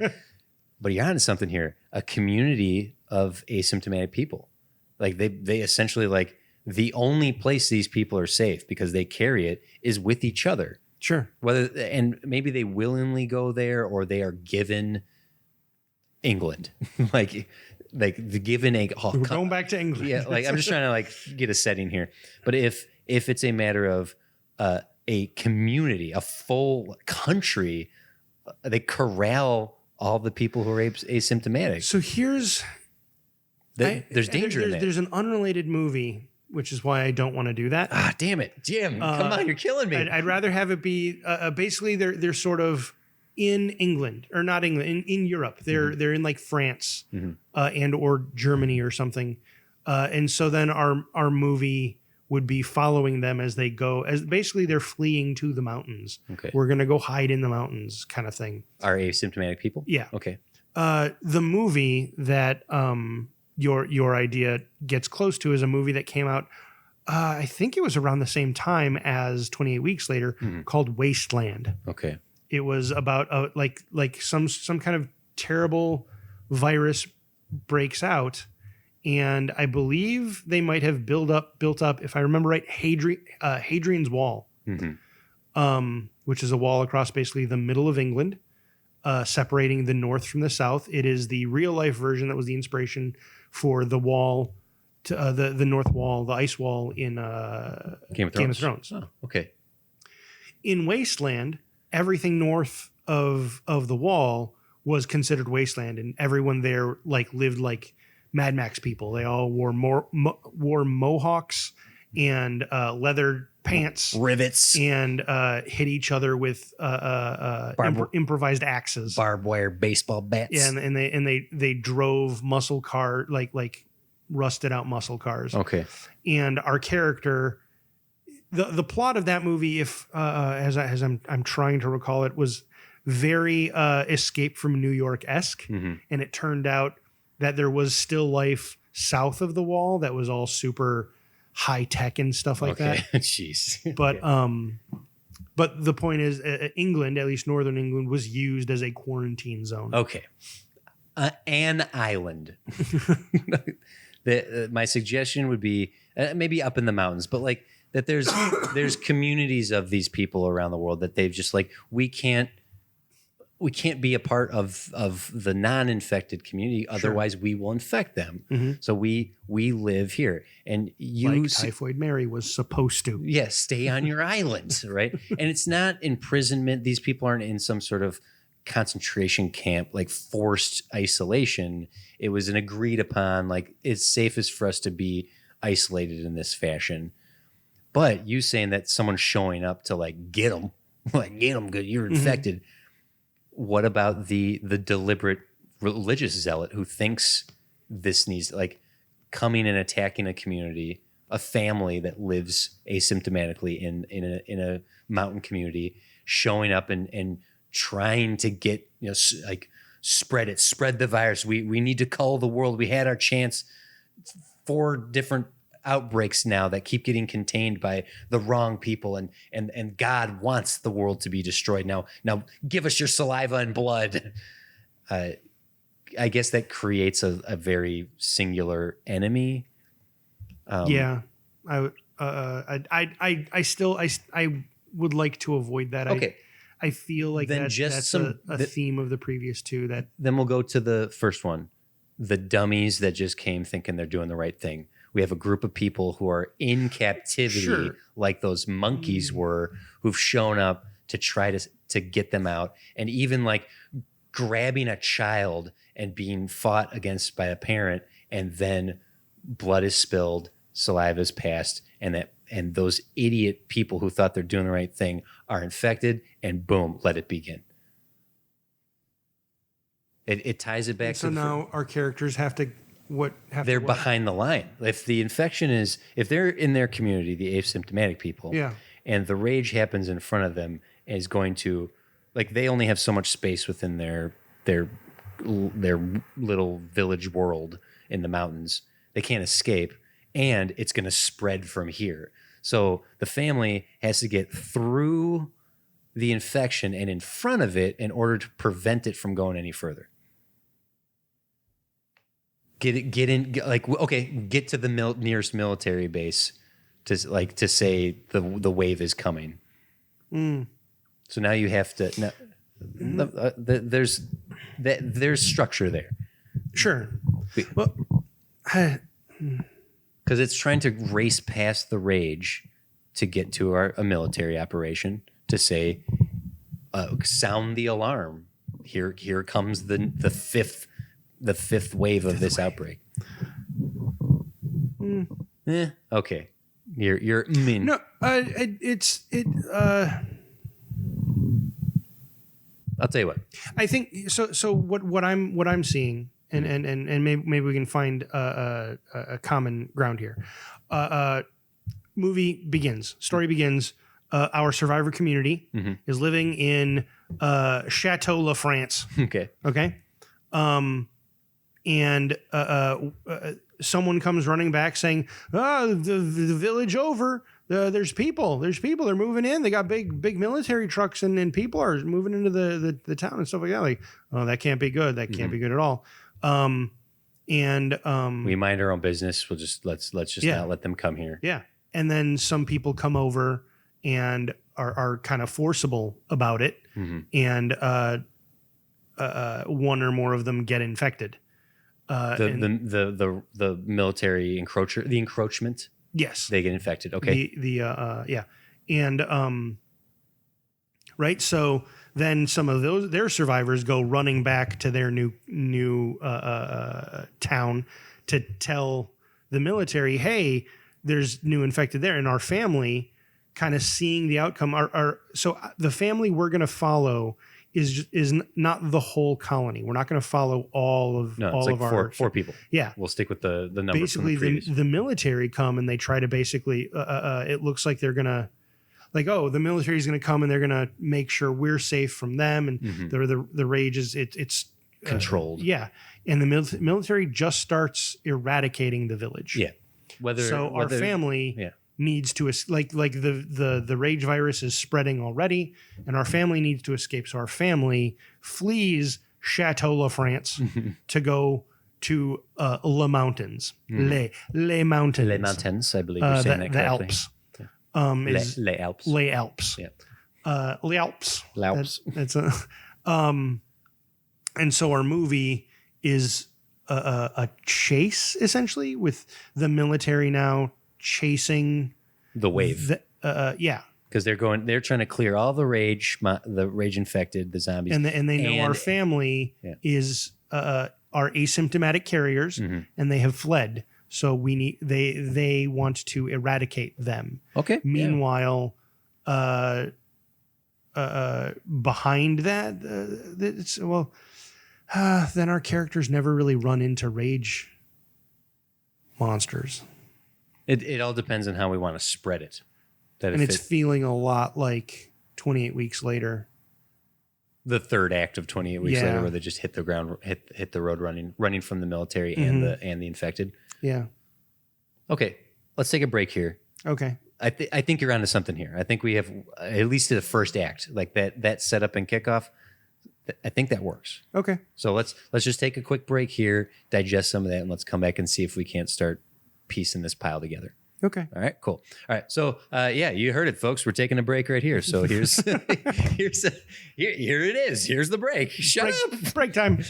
but you're onto something here. A community of asymptomatic people. Like they essentially like the only place these people are safe because they carry it is with each other. Sure. And maybe they willingly go there or they are given England, like the given a. We're going back to England. Yeah, like I'm just trying to like get a setting here. But if it's a matter of a community, a full country, they corral all the people who are asymptomatic. So here's there's danger in that. There's an unrelated movie, which is why I don't want to do that. Ah, damn it, Jim! Come on, you're killing me. I'd rather have it be basically they're sort of in England or not England in Europe. They're in like France and or Germany or something, and so then our movie would be following them as they go, as basically they're fleeing to the mountains. Okay, we're gonna go hide in the mountains, kind of thing. Are asymptomatic people? Yeah. Okay. The movie that your idea gets close to is a movie that came out. I think it was around the same time as 28 Weeks Later, called Wasteland. Okay. It was about like some kind of terrible virus breaks out, and I believe they might have built up, if I remember right, Hadrian's Wall, which is a wall across basically the middle of England, separating the north from the south. It is the real life version that was the inspiration for the wall, to the north wall, the ice wall in Game of Thrones. Oh, okay. In Wasteland, everything north of the wall was considered wasteland, and everyone there like lived like Mad Max people. They all wore wore mohawks and leather pants, rivets, and hit each other with improvised axes, barbed wire baseball bats. Yeah, and they drove muscle car like rusted out muscle cars. Okay. And our character, the plot of that movie, if as I'm trying to recall it, was very Escape from New York-esque, and it turned out that there was still life south of the wall that was all super high tech and stuff like that. Jeez. But the point is, England, at least northern England, was used as a quarantine zone. Okay. An island. My suggestion would be maybe up in the mountains, but like that there's communities of these people around the world that they've just like, we can't be a part of the non-infected community, otherwise we will infect them. So we live here, and like Typhoid Mary was supposed to. Yes, stay on your island, right? And it's not imprisonment. These people aren't in some sort of concentration camp, like forced isolation. It was an agreed upon, like, it's safest for us to be isolated in this fashion. But you saying that someone's showing up to like get them, good, you're infected. What about the deliberate religious zealot who thinks this needs, like, coming and attacking a community, a family that lives asymptomatically in a mountain community, showing up and trying to get, like, spread the virus. We need to cull the world. We had our chance. 4 different outbreaks now that keep getting contained by the wrong people, and God wants the world to be destroyed. Now give us your saliva and blood. I guess that creates a very singular enemy. I would like to avoid that. Okay. I feel like then that's a theme of the previous 2. That then we'll go to the first one, the dummies that just came thinking they're doing the right thing. We have a group of people who are in captivity, like those monkeys were, who've shown up to try to get them out, and even like grabbing a child and being fought against by a parent, and then blood is spilled, saliva is passed, and those idiot people who thought they're doing the right thing are infected, and boom, let it begin. It ties it back. So now our characters have to. They're behind the line. If the infection is, if they're in their community, the asymptomatic people, and the rage happens in front of them, is going to, like, they only have so much space within their little village world in the mountains. They can't escape, and it's going to spread from here. So the family has to get through the infection and in front of it in order to prevent it from going any further. Get to the nearest military base to say the wave is coming. So now you have to. There's structure there. Sure. Well, because it's trying to race past the rage to get to a military operation to say, sound the alarm. Here comes the fifth wave of this outbreak. Okay, you're mean. No, I'll tell you what. I think so. So what I'm seeing, and maybe we can find a common ground here. Story begins. Our survivor community is living in Chateau La France. Okay. Okay. And someone comes running back saying, the village over. There's people. They're moving in. They got big military trucks and people are moving into the town and stuff like that. Like, oh, that can't be good. That can't be good at all. We mind our own business. We'll just let's just not let them come here. Yeah. And then some people come over and are kind of forcible about it. And one or more of them get infected. The military encroachment. Yes, they get infected. Okay. And right. So then some of their survivors go running back to their new town to tell the military, hey, there's new infected there, and our family, kind of seeing the outcome. So the family we're going to follow is not the whole colony. We're not going to follow all of our four people. Yeah, we'll stick with the number. Basically, the military come and they try to basically. It looks like they're gonna, the military is gonna come and they're gonna make sure we're safe from them, and the rage is it's controlled. Yeah, and the military just starts eradicating the village. Yeah, our family. Yeah. Needs to the rage virus is spreading already, and our family needs to escape. So our family flees Chateau La France to go to Les Mountains, Les Mountains, Les Mountains. I believe you're saying that correctly. The Alps. Les Alps. Les Alps. Yeah. Les Alps. Les Alps. That's and so our movie is a chase essentially with the military now chasing the wave. Because they're trying to clear all the rage infected, the zombies, and they know our family is are asymptomatic carriers, and they have fled. So they want to eradicate them. Okay. Meanwhile, behind that, then our characters never really run into rage monsters. It all depends on how we want to spread it. It's feeling a lot like 28 Weeks Later. The third act of 28 Weeks Later, where they just hit the ground, hit the road running from the military and the infected. Yeah. Okay, let's take a break here. Okay. I think you're onto something here. I think we have at least the first act, like that setup and kickoff. I think that works. Okay. So let's just take a quick break here, digest some of that, and let's come back and see if we can't start piecing this pile together. Okay. All right, cool. All right. So, you heard it, folks. We're taking a break right here. So here it is. Here's the break. Shut up. Break time.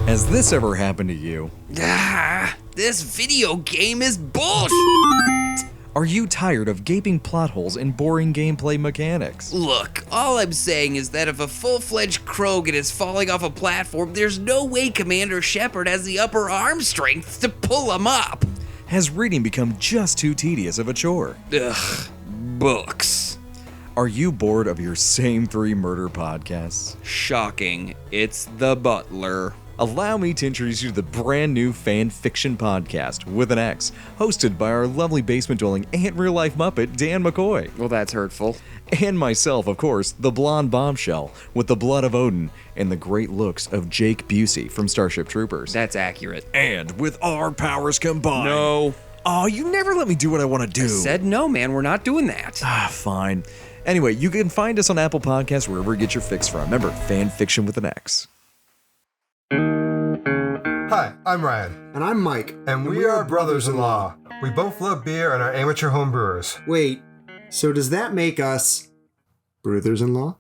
Has this ever happened to you? This video game is bullshit. Are you tired of gaping plot holes and boring gameplay mechanics? Look, all I'm saying is that if a full-fledged Krogan is falling off a platform, there's no way Commander Shepard has the upper arm strength to pull him up. Has reading become just too tedious of a chore? Ugh, books. Are you bored of your same 3 murder podcasts? Shocking. It's The Butler. Allow me to introduce you to the brand new fan fiction podcast, with an X, hosted by our lovely basement-dwelling and real-life Muppet, Dan McCoy. Well, that's hurtful. And myself, of course, the blonde bombshell, with the blood of Odin and the great looks of Jake Busey from Starship Troopers. That's accurate. And with our powers combined... No. Oh, you never let me do what I want to do. I said no, man. We're not doing that. Fine. Anyway, you can find us on Apple Podcasts, wherever you get your fix from. Remember, fan fiction with an X. Hi, I'm Ryan. And I'm Mike. And we are brothers-in-law. We both love beer and are amateur home brewers. Wait, so does that make us brothers-in-law?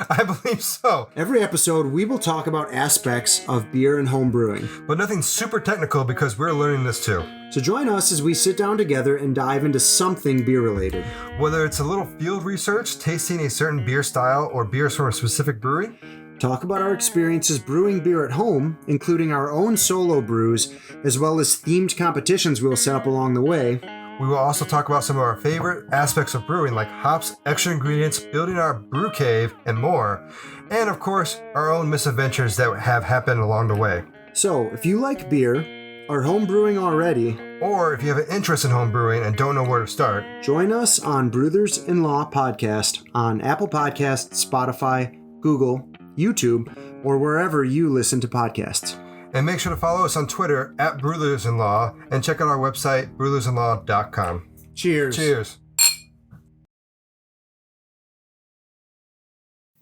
I believe so. Every episode, we will talk about aspects of beer and home brewing. But nothing super technical because we're learning this too. So join us as we sit down together and dive into something beer-related. Whether it's a little field research, tasting a certain beer style, or beers from a specific brewery, Talk about our experiences brewing beer at home, including our own solo brews, as well as themed competitions we'll set up along the way. we will also talk about some of our favorite aspects of brewing like hops, extra ingredients, building our brew cave, and more. And of course, our own misadventures that have happened along the way. So, if you like beer, are home brewing already, Or if you have an interest in home brewing and don't know where to start, join us on Brothers-in-Law Podcast on Apple Podcasts, Spotify, Google, YouTube, or wherever you listen to podcasts. and make sure to follow us on Twitter at Brothers-in-Law and check out our website, brothersinlaw.com. Cheers. Cheers.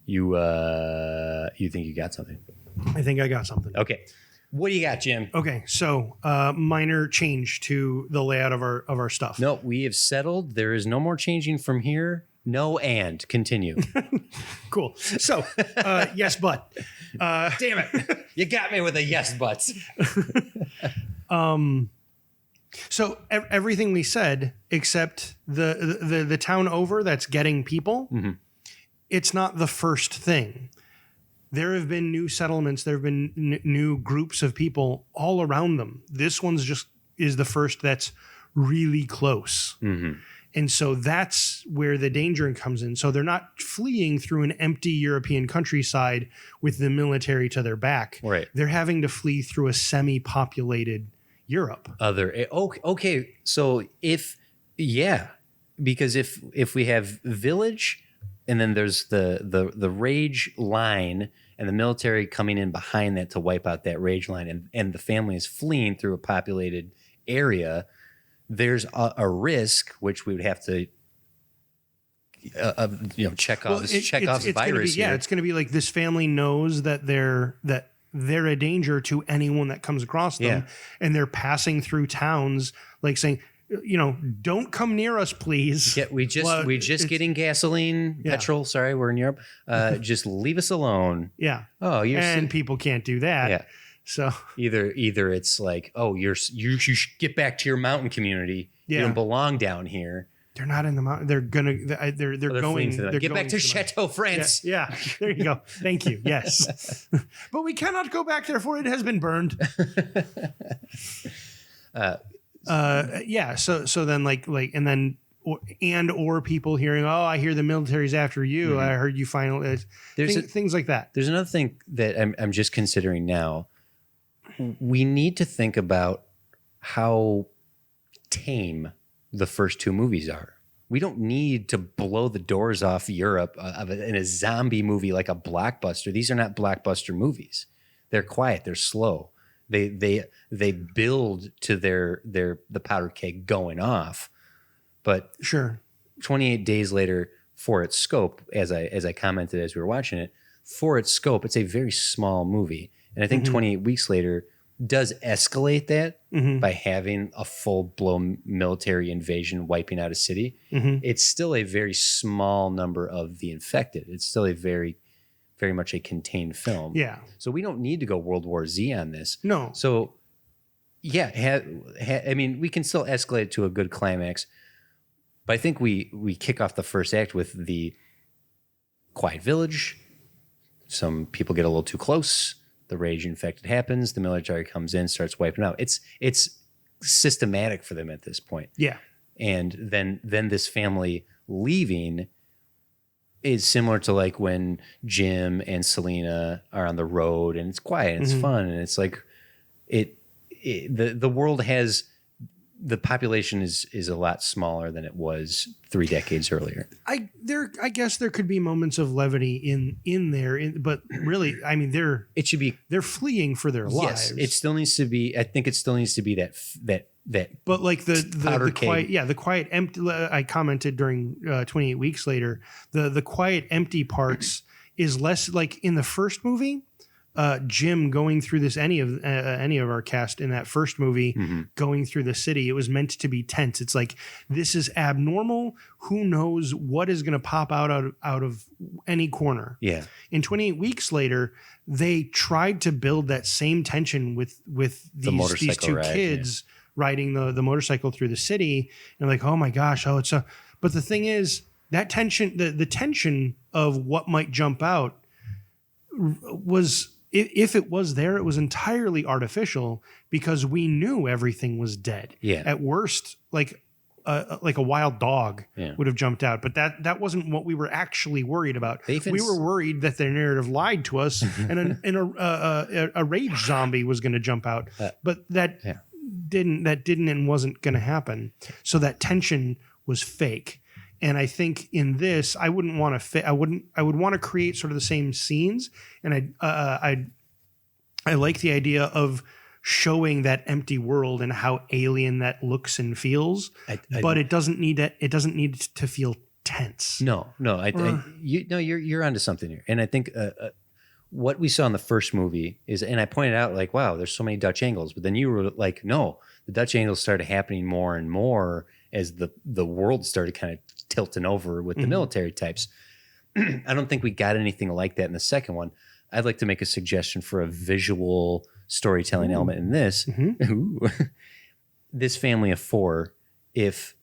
You think you got something? I think I got something. Okay. What do you got, Jim? Okay, so minor change to the layout of our stuff. No, we have settled. There is no more changing from here. No, and continue. Cool. So, yes, but. Damn it. You got me with a yes, but. So everything we said, except the town over that's getting people, it's not the first thing. There have been new settlements. There have been new groups of people all around them. This one's just is the first that's really close. And so that's where the danger comes in. So they're not fleeing through an empty European countryside with the military to their back. Right. They're having to flee through a semi-populated Europe. Okay. So because if we have village and then there's the rage line and the military coming in behind that to wipe out that rage line and the family is fleeing through a populated area, there's a risk, which we would have to, check off the virus. It's going to be like this family knows that they're a danger to anyone that comes across them, and they're passing through towns, like saying, don't come near us, please. We just getting gasoline, petrol. Sorry, we're in Europe. Just leave us alone. Yeah. Oh, people can't do that. Yeah. So either it's like, oh, you should get back to your mountain community. Yeah. You don't belong down here. They're not in the mountain. They're going. Get back to Chateau, France. Yeah. There you go. Thank you. Yes. But we cannot go back there, for it has been burned. So then or people hearing, oh, I hear the military's after you. I heard you finally. Things like that. There's another thing that I'm just considering now. We need to think about how tame the first two movies are. We don't need to blow the doors off Europe in a zombie movie like a blockbuster. These are not blockbuster movies. They're quiet. They're slow. They build to the powder keg going off. But sure, 28 days later, for its scope, as I commented as we were watching it, for its scope, it's a very small movie. And I think 28 weeks later does escalate that by having a full-blown military invasion wiping out a city. It's still a very small number of the infected. It's still a very, very much a contained film. Yeah. So we don't need to go World War Z on this. No. So, I mean, we can still escalate it to a good climax. But I think we kick off the first act with the quiet village. Some people get a little too close. The rage infected happens. The military comes in, starts wiping out. It's systematic for them at this point. Yeah. And then this family leaving is similar to like when Jim and Selena are on the road and it's quiet and it's fun and it's like the world has. The population is a lot smaller than it was 3 decades earlier. I guess there could be moments of levity in there, but really, I mean, they're fleeing for their lives. Yes, it still needs to be. I think it still needs to be that. But like the quiet, the quiet empty. I commented during 28 weeks later. The quiet empty parts is less like in the first movie. Jim going through this, any of our cast in that first movie, going through the city, it was meant to be tense. It's like, this is abnormal. Who knows what is going to pop out of any corner? Yeah. In 28 Weeks Later, they tried to build that same tension with these two kids riding the motorcycle through the city, and like, oh my gosh, but the thing is, that tension, the tension of what might jump out was, if it was there, it was entirely artificial, because we knew everything was dead. Yeah. At worst, like a wild dog would have jumped out, but that wasn't what we were actually worried about. We were worried that their narrative lied to us, and a rage zombie was going to jump out, but that didn't and wasn't going to happen. So that tension was fake. And I think in this, I would want to create sort of the same scenes. And I like the idea of showing that empty world and how alien that looks and feels, but it doesn't need to feel tense. No, you're onto something here. And I think what we saw in the first movie is, and I pointed out like, wow, there's so many Dutch angles, but then you were like, no, the Dutch angles started happening more and more as the world started kind of tilting over with the military types. I don't think we got anything like that in the second one. I'd like to make a suggestion for a visual storytelling element in this. This family of four, if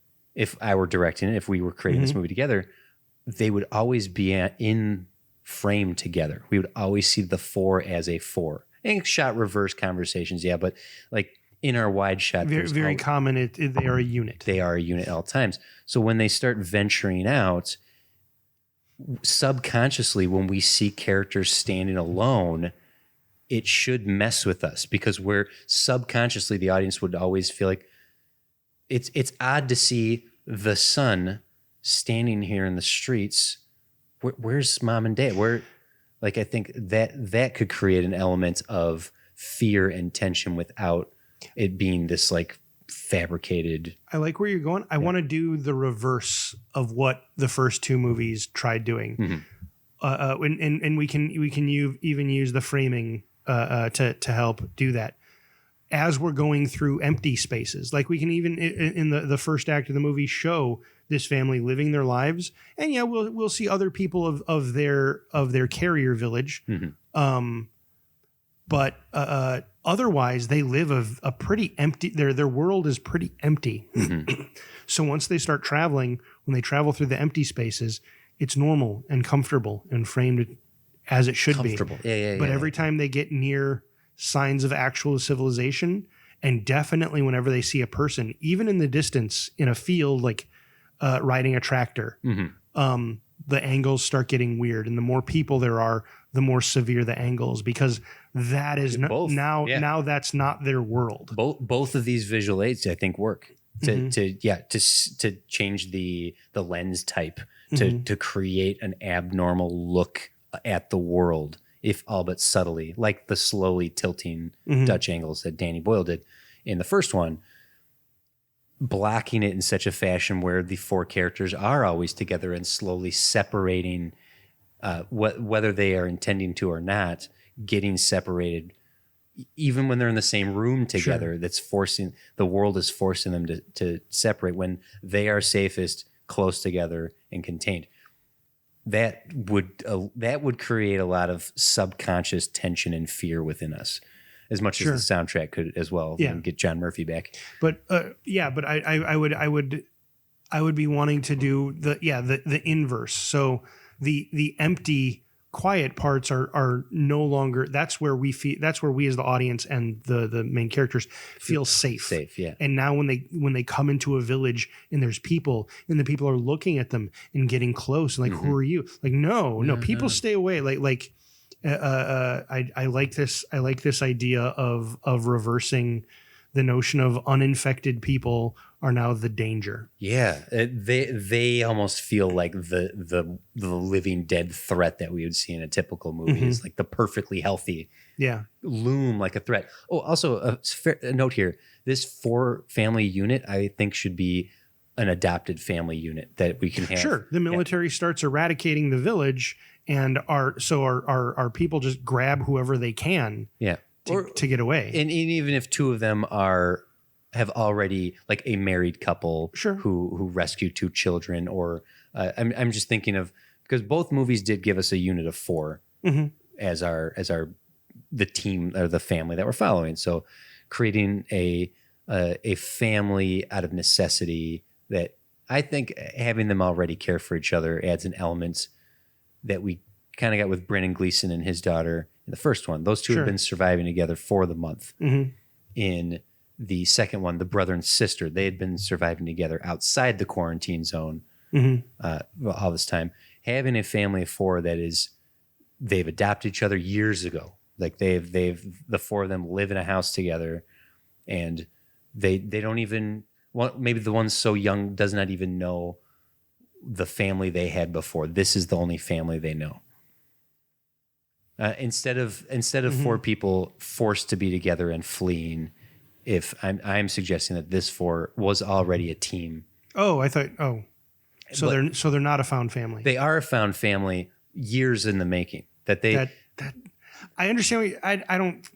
I were directing it, if we were creating this movie together, they would always be in frame together. We would always see the four as a four. And shot reverse conversations, yeah, but like in our wide shot, very common. They are a unit. They are a unit at all times. So when they start venturing out, subconsciously, when we see characters standing alone, it should mess with us, because we're subconsciously, the audience would always feel like it's odd to see the son standing here in the streets. Where's mom and dad? I think that could create an element of fear and tension without it being this like fabricated. I like where you're going. I want to do the reverse of what the first two movies tried doing. And we can even use the framing to help do that. As we're going through empty spaces, like we can even in the first act of the movie show this family living their lives, and we'll see other people of their carrier village. But otherwise, they live a pretty empty. Their world is pretty empty. So once they start traveling, when they travel through the empty spaces, it's normal and comfortable and framed as it should be. But every time they get near signs of actual civilization, and definitely whenever they see a person, even in the distance in a field, like riding a tractor, the angles start getting weird, and the more people there are, the more severe the angles, because that is now that's not their world. Both of these visual aids, I think, work to change the lens type to create an abnormal look at the world, if all but subtly, like the slowly tilting Dutch angles that Danny Boyle did in the first one, blocking it in such a fashion where the four characters are always together and slowly separating, whether they are intending to or not, getting separated, even when they're in the same room together. Sure. That's forcing, the world is forcing them to separate when they are safest, close together and contained. That would create a lot of subconscious tension and fear within us, as much as the soundtrack could as well. And get John Murphy back. But I would be wanting to do the inverse. So the empty, quiet parts are no longer. That's where we as the audience and the main characters feel safe. And now when they come into a village and there's people, and the people are looking at them and getting close, and like, who are you? Like, no, people stay away. I like this idea of reversing the notion of uninfected people are now the danger. Yeah, they almost feel like the living dead threat that we would see in a typical movie is like the perfectly healthy loom like a threat. Oh, also a note here: this 4-family unit, I think, should be an adopted family unit that we can have. Sure, the military starts eradicating the village, and our people just grab whoever they can Yeah. to get away. And even if two of them have already, like a married couple Sure. who rescue two children, or I'm just thinking of, because both movies did give us a unit of 4 Mhm. as the team or the family that we're following. So creating a family out of necessity, that I think having them already care for each other adds an element that we kind of got with Brendan Gleeson and his daughter in the first one. Those two Sure. have been surviving together for the month. Mhm. In the second one, the brother and sister, they had been surviving together outside the quarantine zone Mhm. all this time. Having a family of 4 they've adopted each other years ago. Like the 4 of them live in a house together, and they don't even, maybe the one so young does not even know the family they had before. This is the only family they know. Instead of 4 people forced to be together and fleeing, if I'm suggesting that this 4 was already a team. Oh, I thought. Oh, so they're not a found family. They are a found family, years in the making. That I understand. I don't.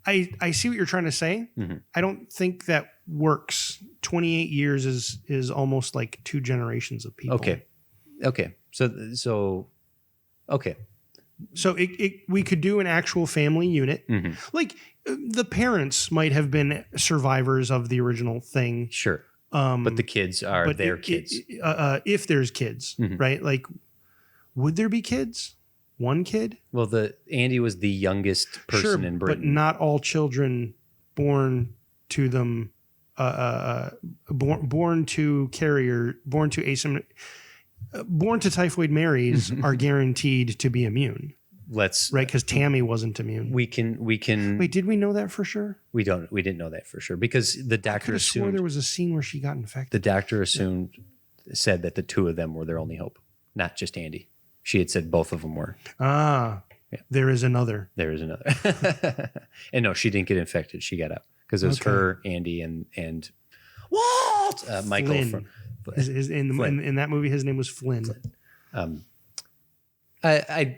I see what you're trying to say. Mm-hmm. I don't think that works. 28 years is almost like 2 generations of people. Okay. So okay. So we could do an actual family unit. Mm-hmm. Like the parents might have been survivors of the original thing. Sure. But the kids are their kids. If there's kids, Mm-hmm. right? Like, would there be kids? One kid? Well, Andy was the youngest person in Britain. But not all children born to them, born to typhoid Marys are guaranteed to be immune. Right, because Tammy wasn't immune. We can. Wait, did we know that for sure? We didn't know that for sure, because the doctor I could have swore assumed there was a scene where she got infected. the doctor said that the 2 of them were their only hope, not just Andy. She had said both of them were. There is another. There is another. And no, she didn't get infected. She got out because it was her, Andy, and Walt, Michael. Flynn. In that movie, his name was Flynn. I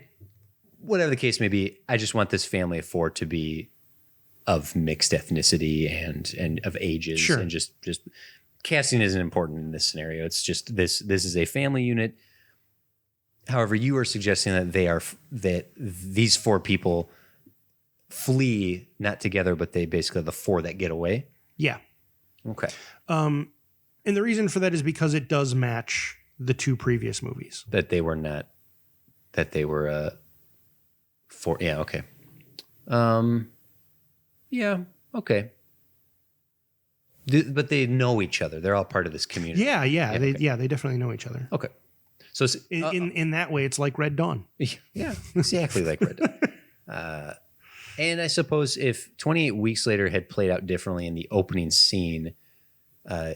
whatever the case may be, I just want this family of 4 to be of mixed ethnicity and of ages. Sure. And just casting isn't important in this scenario. It's just this is a family unit. However, you are suggesting that these 4 people flee not together, but they basically are the 4 that get away. Yeah. Okay. And the reason for that is because it does match the 2 previous movies. That they were 4. Yeah. Okay. Yeah. Okay. But they know each other. They're all part of this community. Yeah. They definitely know each other. Okay. So In that way, it's like Red Dawn. yeah, exactly like Red Dawn. And I suppose if 28 Weeks Later had played out differently in the opening scene,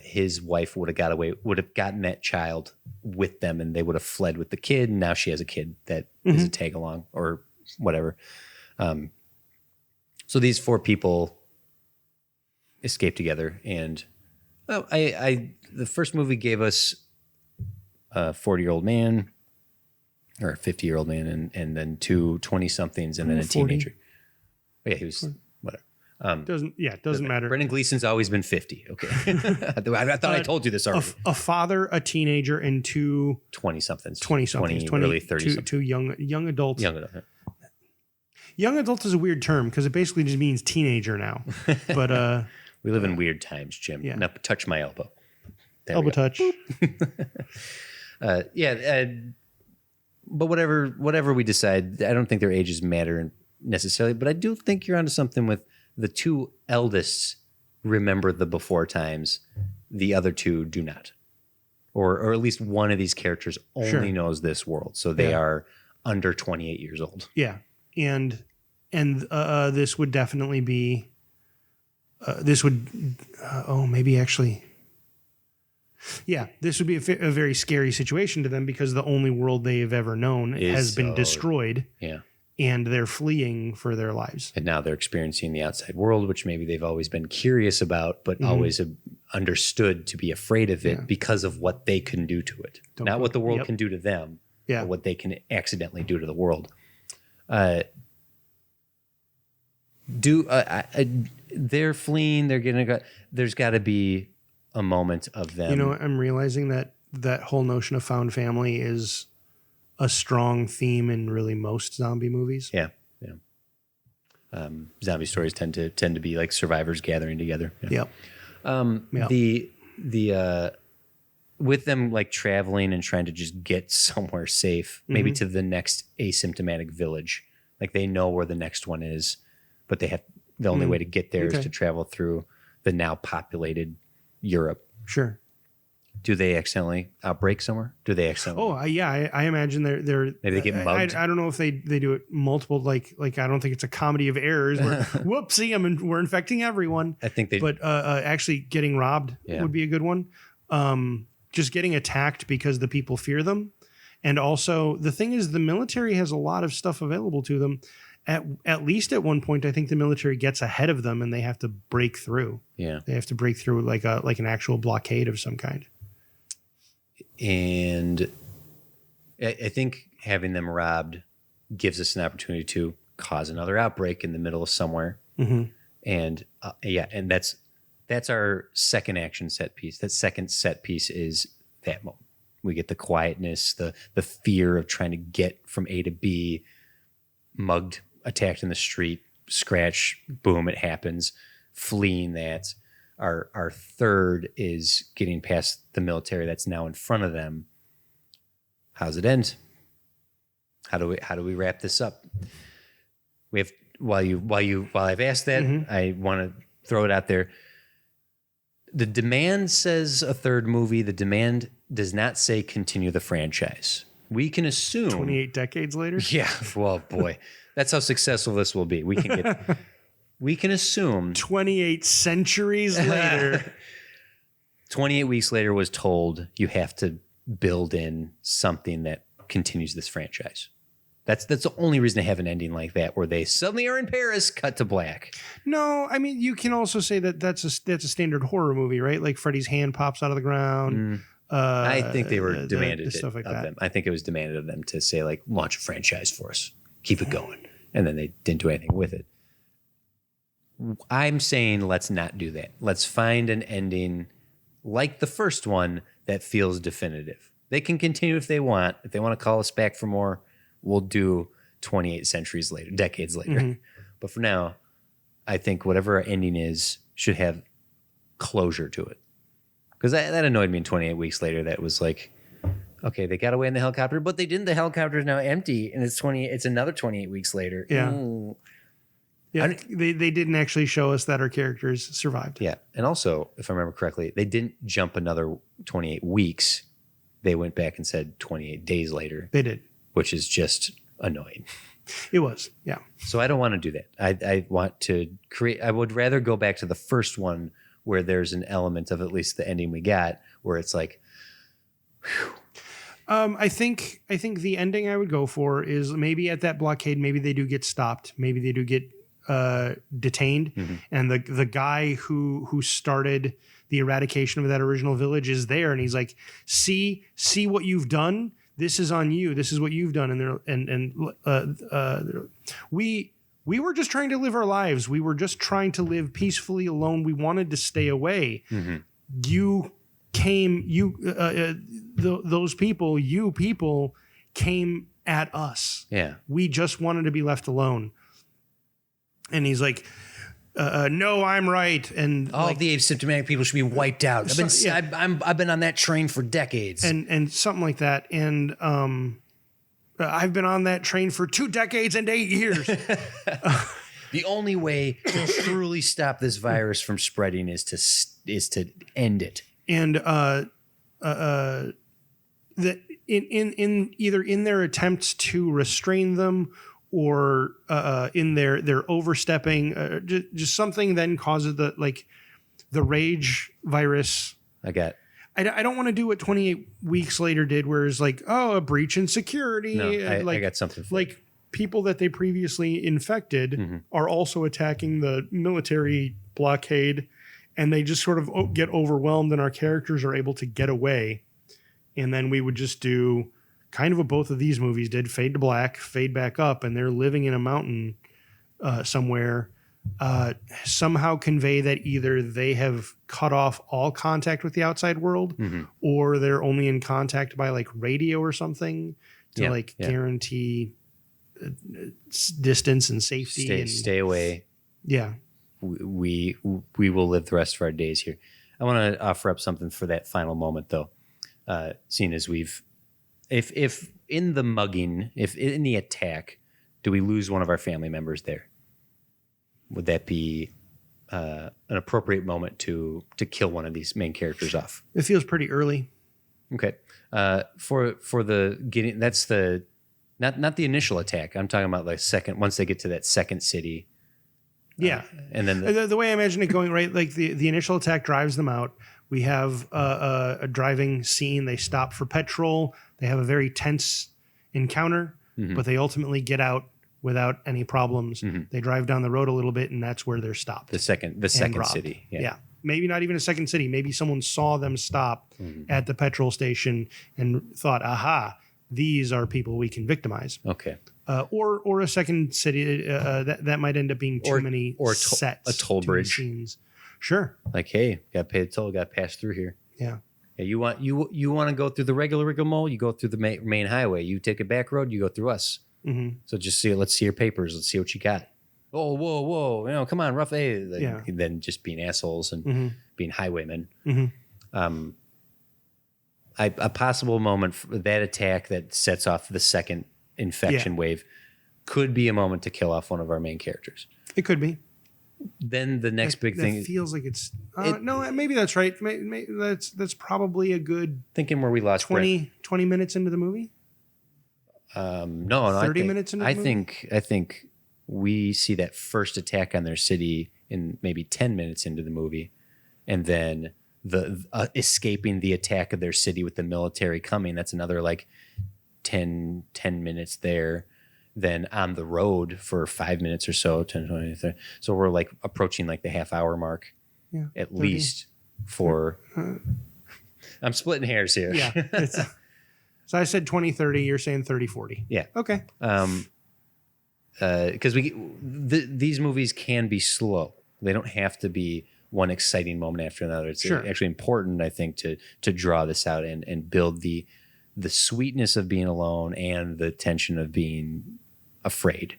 his wife would have gotten that child with them, and they would have fled with the kid. And now she has a kid that is a tag along or whatever. So these 4 people escape together, and the first movie gave us a 40-year-old man or a 50-year-old man, and then 2 20-somethings, and then a 40. teenager. Yeah, he was whatever. Doesn't matter. Brendan Gleeson's always been 50. Okay. I thought I told you this already. A father, a teenager, and 2 20-somethings. 20-somethings. Early 30s. Two young adults. Young adult. Young adult is a weird term because it basically just means teenager now. But we live in weird times, Jim. Yeah. Now touch my elbow. There elbow we go. touch. But whatever we decide, I don't think their ages matter necessarily, but I do think you're onto something with the 2 eldest remember the before times, the other 2 do not. Or at least one of these characters only knows this world. So they are under 28 years old. Yeah. And this would definitely be this would maybe actually this would be a very scary situation to them because the only world they have ever known has been destroyed. Yeah. And they're fleeing for their lives. And now they're experiencing the outside world, which maybe they've always been curious about, but always have understood to be afraid of it because of what they can do to it. Not what the world can do to them, Yeah. or what they can accidentally do to the world. They're fleeing. They're getting. There's got to be a moment of them. You know, I'm realizing that whole notion of found family is a strong theme in really most zombie movies. Yeah. Zombie stories tend to be like survivors gathering together. Yeah. Yep. The with them like traveling and trying to just get somewhere safe, maybe to the next asymptomatic village. Like they know where the next one is, but the only way to get there is to travel through the now populated Europe. Sure. Do they accidentally outbreak somewhere? Do they accidentally? Oh, yeah. I imagine they're Maybe they get mugged. I don't know if they do it multiple. Like I don't think it's a comedy of errors. Where, whoopsie, we're infecting everyone. I think they. But actually getting robbed would be a good one. Just getting attacked because the people fear them, and also the thing is the military has a lot of stuff available to them. At least at one point, I think the military gets ahead of them and they have to break through. Yeah, they have to break through like an actual blockade of some kind. And I think having them robbed gives us an opportunity to cause another outbreak in the middle of somewhere. Mm-hmm. And and that's our second action set piece. That second set piece is that moment. We get the quietness, the fear of trying to get from A to B, mugged, attacked in the street, scratch, boom, it happens, fleeing that. Our third is getting past the military that's now in front of them. How's it end? How do we wrap this up? We have while I've asked that, I want to throw it out there. The demand says a third movie. The demand does not say continue the franchise. We can assume 28 decades later. Yeah. Well, boy, that's how successful this will be. We can assume 28 centuries later. 28 weeks later was told you have to build in something that continues this franchise. That's the only reason to have an ending like that, where they suddenly are in Paris, cut to black. No, I mean, you can also say that's a standard horror movie, right? Like Freddy's hand pops out of the ground. I think they were demanded stuff like of that. them. I think it was demanded of them to say, like, launch a franchise for us, keep it going, and then they didn't do anything with it. I'm saying let's not do that. Let's find an ending like the first one that feels definitive. They can continue if they want. If they want to call us back for more, we'll do 28 centuries later, decades later. But for now, I think whatever our ending is should have closure to it. Because that annoyed me in 28 weeks later. That was like, okay, they got away in the helicopter, but they didn't. The helicopter is now empty, and it's another 28 weeks later. Yeah. Ooh. Yeah, they didn't actually show us that our characters survived. Yeah. And also, if I remember correctly, they didn't jump another 28 weeks. They went back and said 28 days later. They did. Which is just annoying. It was, yeah. So I don't want to do that. I want to create, I would rather go back to the first one where there's an element of at least the ending we got, where it's like, whew. I think the ending I would go for is maybe at that blockade, maybe they do get stopped. Maybe they do get detained. And the guy who started the eradication of that original village is there, and he's like, see what you've done. This is on you. This is what you've done. And we were just trying to live our lives. We were just trying to live peacefully alone. We wanted to stay away. You came. Those people. You people came at us. Yeah. We just wanted to be left alone. And he's like, no, I'm right. And all the asymptomatic people should be wiped out. I've been on that train for decades. And something like that. And I've been on that train for 2 decades and 8 years. The only way to truly stop this virus from spreading is to end it. And that in either in their attempts to restrain them, or in their overstepping, just something then causes the rage virus. I don't want to do what 28 weeks later did, where it's like, oh, a breach in security. No, I got something for like people that they previously infected are also attacking the military blockade, and they just sort of get overwhelmed, and our characters are able to get away. And then we would just do kind of what both of these movies did, fade to black, fade back up, and they're living in a mountain somewhere, somehow convey that either they have cut off all contact with the outside world, or they're only in contact by like radio or something to guarantee distance and safety. Stay away. Yeah. We will live the rest of our days here. I want to offer up something for that final moment, though. Seeing as if in the mugging, if in the attack, do we lose one of our family members there? Would that be an appropriate moment to kill one of these main characters off? It feels pretty early. Okay. For the getting, that's the not the initial attack. I'm talking about like once they get to that second city. Yeah. And then the way I imagine it going, right? Like the initial attack drives them out. We have a driving scene. They stop for petrol. They have a very tense encounter, but they ultimately get out without any problems. They drive down the road a little bit, and that's where they're stopped. The second city. Yeah. Maybe not even a second city. Maybe someone saw them stop at the petrol station and thought, aha, these are people we can victimize. Okay. Or a second city that might end up being too many sets. A toll bridge. Scenes. Sure. Like, hey, got to pay the toll, got to pass through here. Yeah. Yeah, you want to go through the regular rigmarole, you go through the main highway. You take a back road, you go through us. So just let's see your papers. Let's see what you got. Oh, whoa. Come on, rough. Hey. Then just being assholes and being highwaymen. A possible moment for that attack that sets off the second infection wave could be a moment to kill off one of our main characters. It could be. Then the next big thing feels like it's no, maybe that's right. Maybe that's probably a good thinking where we lost 20 minutes into the movie. No, 30 minutes into the movie? I think we see that first attack on their city in maybe 10 minutes into the movie, and then the escaping the attack of their city with the military coming. That's another like 10 minutes there. Then on the road for 5 minutes or so, 10, 20, 30. So we're like approaching like the half hour mark at 30. Least for, I'm splitting hairs here. Yeah. So I said 20, 30, you're saying 30, 40. Yeah. Okay. Because these movies can be slow. They don't have to be one exciting moment after another. It's actually important, I think, to draw this out and build the sweetness of being alone and the tension of being afraid.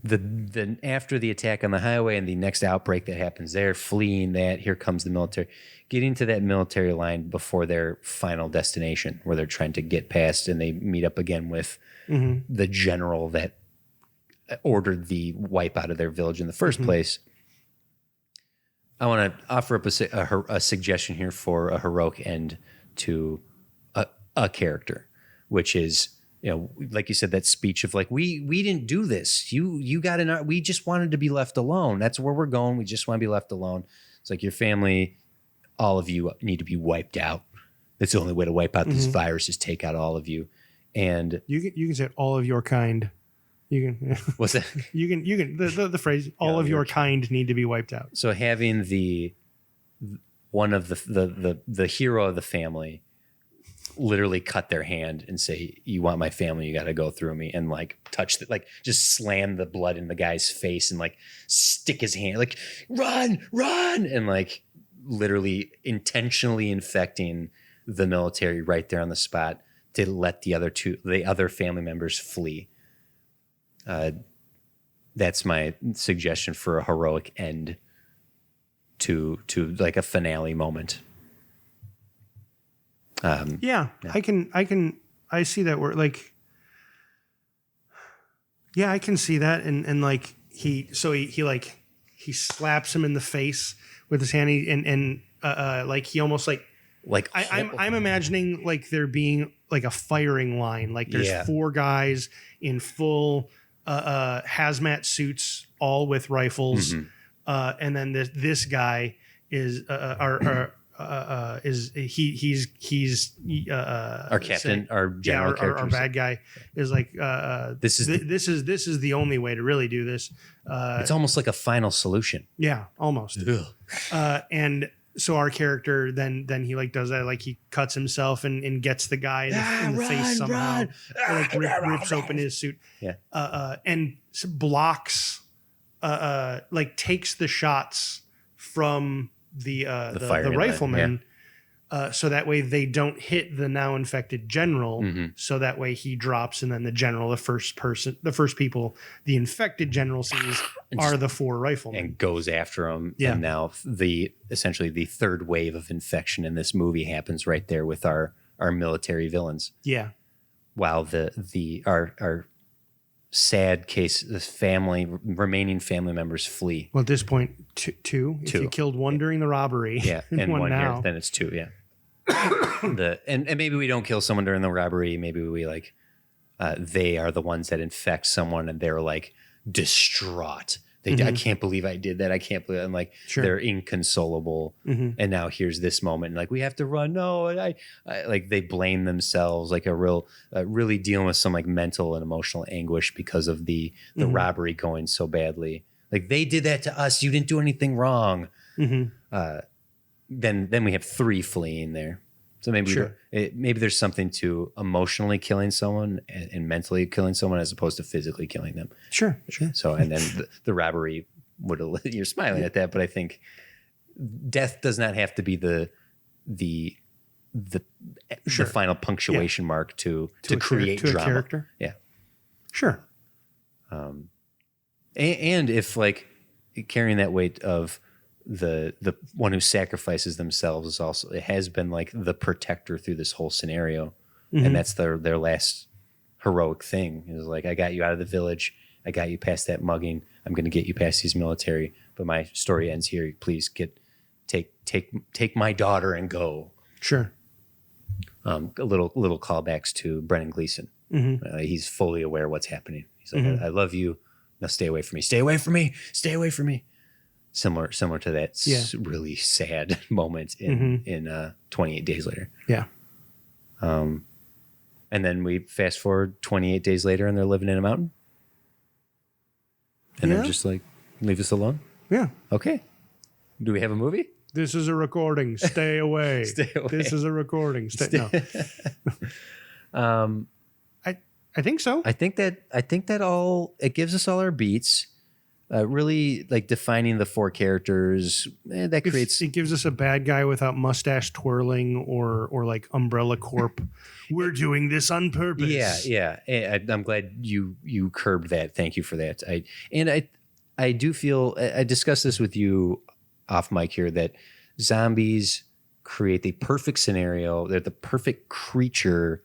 Then after the attack on the highway and the next outbreak that happens there, fleeing that, here comes the military, getting to that military line before their final destination where they're trying to get past, and they meet up again with the general that ordered the wipe out of their village in the first place. I want to offer up a suggestion here for a heroic end to a character, which is, like you said, that speech of like, we didn't do this. You got in our, we just wanted to be left alone. That's where we're going. We just want to be left alone. It's like your family, all of you need to be wiped out. That's the only way to wipe out this virus is take out all of you. And you can say all of your kind. You can. What's that? You can the phrase all of your kind need to be wiped out. So having one of the hero of the family literally cut their hand and say, you want my family, you got to go through me, and like touch the, like just slam the blood in the guy's face and like stick his hand, like run, and like literally intentionally infecting the military right there on the spot to let the other family members flee. That's my suggestion for a heroic end to like a finale moment. I see that word. Like, yeah, I can see that. And like, he slaps him in the face with his hand and like he almost like I'm imagining like there being like a firing line. Like there's 4 guys in full hazmat suits, all with rifles. And then this guy is he's our captain, our general character, our bad guy is like this is the only way to really do this. It's almost like a final solution. Yeah, almost. And so our character then he like does that, like he cuts himself and gets the guy in the face somehow, or like rips open his suit, and blocks, like takes the shots from the rifleman, so that way they don't hit the now infected general. So that way he drops, and then the general, the first people the infected general sees are the 4 riflemen, and goes after him. And now essentially the third wave of infection in this movie happens right there with our military villains. Yeah. While our sad case, the remaining family members flee. Well, at this point, two. If you killed one during the robbery, and one now, here, then it's 2. Yeah. And maybe we don't kill someone during the robbery. Maybe we like they are the ones that infect someone, and they're like distraught. I can't believe I did that. I can't believe it. And like they're inconsolable. And now here's this moment, and like we have to run. No, I like they blame themselves, like really dealing with some like mental and emotional anguish because of the robbery going so badly. Like they did that to us. You didn't do anything wrong. Then we have 3 fleeing there. So maybe maybe there's something to emotionally killing someone and mentally killing someone as opposed to physically killing them. Sure. So and then the robbery you're smiling at that, but I think death does not have to be the final punctuation mark to create drama. A character. Yeah. Sure. And if like carrying that weight of the one who sacrifices themselves it has been like the protector through this whole scenario, and that's their last heroic thing is like, I got you out of the village, I got you past that mugging, I'm going to get you past these military, but my story ends here. Please take my daughter and go. Sure. A little callbacks to Brendan Gleeson. He's fully aware of what's happening. He's like, I love you, now stay away from me, stay away from me, stay away from me. Similar to that really sad moment in 28 Days Later. Yeah. And then we fast forward 28 days later, and they're living in a mountain. And they're just like, leave us alone? Yeah. Okay. Do we have a movie? This is a recording. Stay away. Stay away. This is a recording. No. I think so. I think that it gives us all our beats. Really like defining the 4 characters that creates. It gives us a bad guy without mustache twirling or like Umbrella Corp. We're doing this on purpose. Yeah. I'm glad you curbed that. Thank you for that. I do feel I discussed this with you off mic here that zombies create the perfect scenario. They're the perfect creature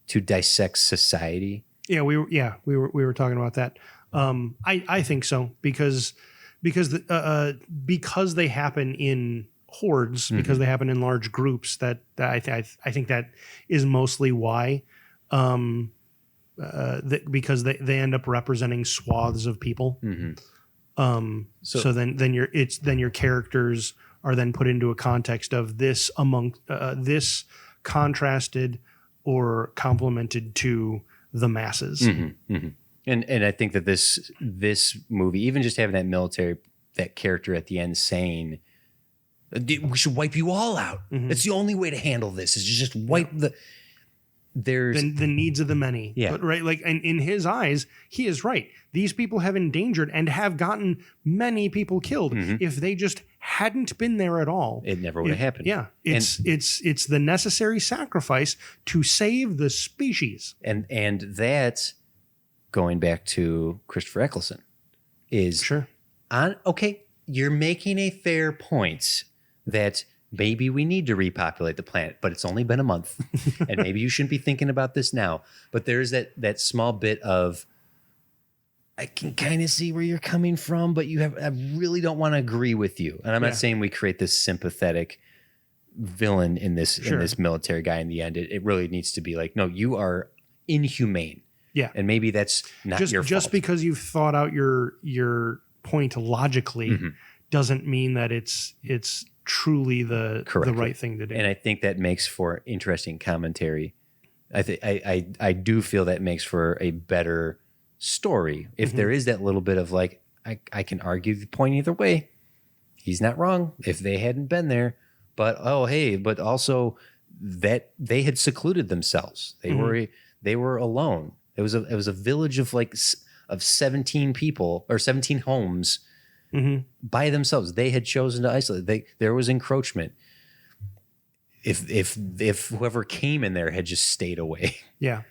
to dissect society. Yeah, we were talking about that. I think so because they happen in hordes, because they happen in large groups. That I think that is mostly why. Because they end up representing swaths of people. So then your characters are then put into a context of this this contrasted or complemented to the masses. And I think that this movie, even just having that character at the end saying, we should wipe you all out. It's the only way to handle this is just wipe there's the needs of the many. Yeah. But right. Like, and in his eyes, he is right. These people have endangered and have gotten many people killed. If they just hadn't been there at all, it never would have happened. Yeah. It's the necessary sacrifice to save the species. And that, going back to Christopher Eccleston, is okay, you're making a fair point that maybe we need to repopulate the planet, but it's only been a month and maybe you shouldn't be thinking about this now. But there's that small bit of, I can kind of see where you're coming from, but I really don't want to agree with you. And I'm not saying we create this sympathetic villain in this military guy in the end. It really needs to be like, no, you are inhumane. Yeah. And maybe that's not your fault. Just because you've thought out your point logically doesn't mean that it's truly the right thing to do. And I think that makes for interesting commentary. I do feel that makes for a better story. If there is that little bit of like, I can argue the point either way. He's not wrong. If they hadn't been there, but also that they had secluded themselves. They were alone. It was a village of of 17 people or 17 homes by themselves. They had chosen to isolate. There was encroachment. If whoever came in there had just stayed away. Yeah.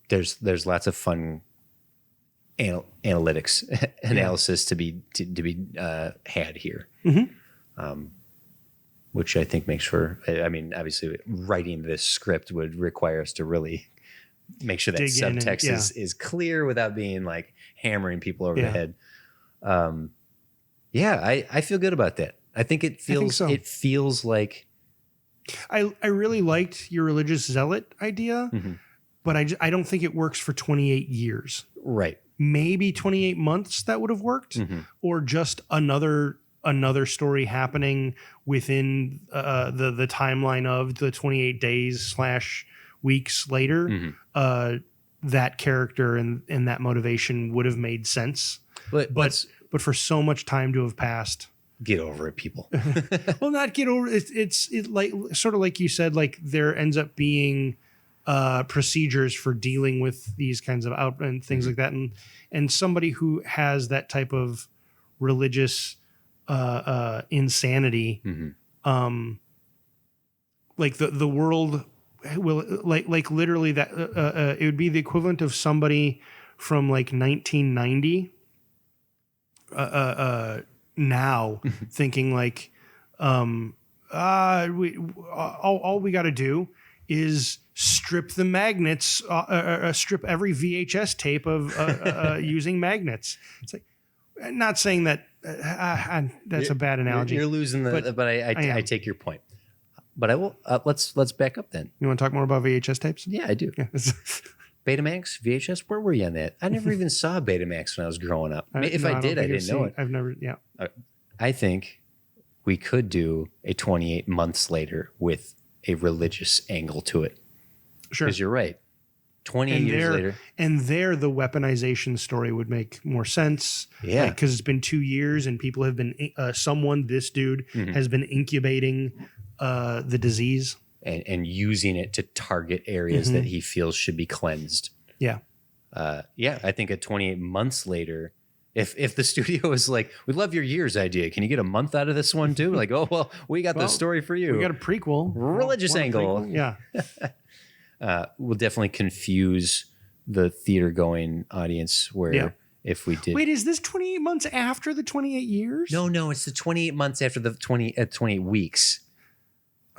There's lots of fun analytics analysis to be had here. Which I think makes for, I mean, obviously writing this script would require us to really make sure that subtext is clear without being like hammering people over the head. I feel good about that. I think it feels, it feels like. I really liked your religious zealot idea, but I don't think it works for 28 years. Right. Maybe 28 months that would have worked, or just another story happening within the timeline of the 28 days / weeks later. That character and that motivation would have made sense. But for so much time to have passed, get over it, people. well, not get over it. It's like sort of like you said, like there ends up being procedures for dealing with these kinds of out and things like that, and somebody who has that type of religious insanity, like the world will like literally that it would be the equivalent of somebody from like 1990 now thinking like all we got to do is strip the magnets, strip every VHS tape of using magnets. It's like, not saying that that's a bad analogy. You're losing but I take your point. But I will let's back up then. You want to talk more about VHS tapes? Yeah, I do. Yeah. Betamax, VHS, where were you on that? I never even saw Betamax when I was growing up. If I did, I didn't know it. I've never, yeah. I think we could do a 28 months later with a religious angle to it. Sure. Because you're right. 28 years later. And there, the weaponization story would make more sense. Yeah. Because it's been 2 years and people have been, this dude has been incubating the disease. And using it to target areas that he feels should be cleansed. Yeah. I think at 28 months later, if the studio is like, we love your year's idea, can you get a month out of this one too? Like, oh, well, we got the story for you. We got a prequel. Religious angle. Yeah. Will definitely confuse the theater going audience where if we did. Wait, is this 28 months after the 28 years? No, it's the 28 months after the 28 weeks.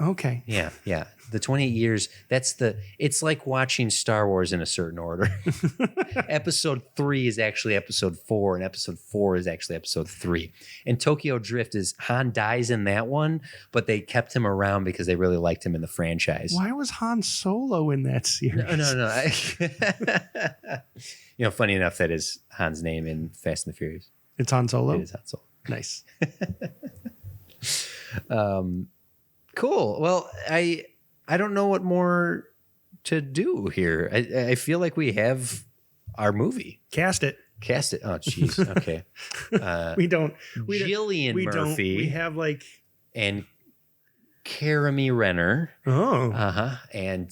Okay. Yeah. The 28 years, it's like watching Star Wars in a certain order. Episode 3 is actually episode 4, and episode 4 is actually episode 3. And Tokyo Drift Han dies in that one, but they kept him around because they really liked him in the franchise. Why was Han Solo in that series? No. Funny enough, that is Han's name in Fast and the Furious. It's Han Solo? It is Han Solo. Nice. Cool. Well, I don't know what more to do here. I feel like we have our movie. Cast it. Oh, jeez. Okay. Gillian Murphy. We have like and Jeremy Renner. Oh. And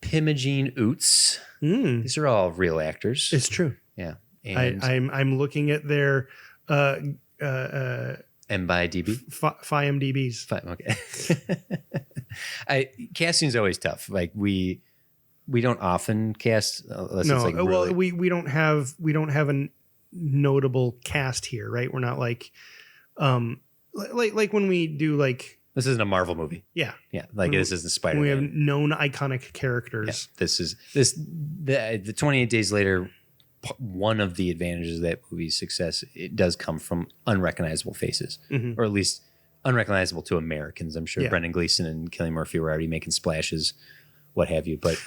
Pimagine Oots. These are all real actors. It's true. Yeah. And I'm looking at their MBIDB? FIMDBs. Okay. Casting's always tough. Like we don't often cast unless it's like really... we don't have a notable cast here, right? We're not like when we do like this isn't a Marvel movie. Yeah. Yeah. Like this isn't Spider-Man. We have known iconic characters. Yeah, the 28 Days Later. One of the advantages of that movie's success, it does come from unrecognizable faces, or at least unrecognizable to Americans. I'm sure Brendan Gleeson and Cillian Murphy were already making splashes, what have you. But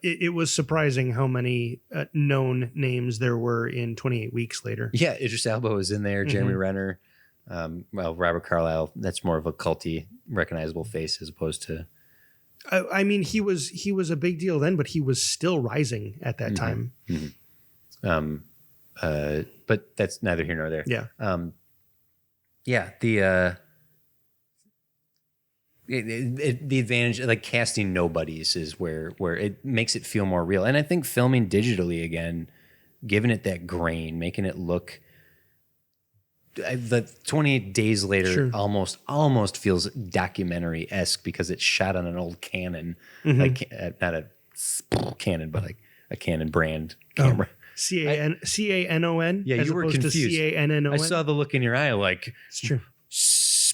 it was surprising how many known names there were in 28 Weeks Later. Yeah, Idris Elba was in there, Jeremy Renner, Robert Carlyle. That's more of a culty, recognizable face as opposed to. I mean, he was a big deal then, but he was still rising at that time. But that's neither here nor there. Yeah. the advantage, like casting nobodies, is where it makes it feel more real. And I think filming digitally again, giving it that grain, making it look. The 28 Days Later almost feels documentary-esque because it's shot on an old Canon, like not a Canon, but like a Canon brand camera. Canon. Yeah, you were confused. Cannon. I saw the look in your eye, like it's true.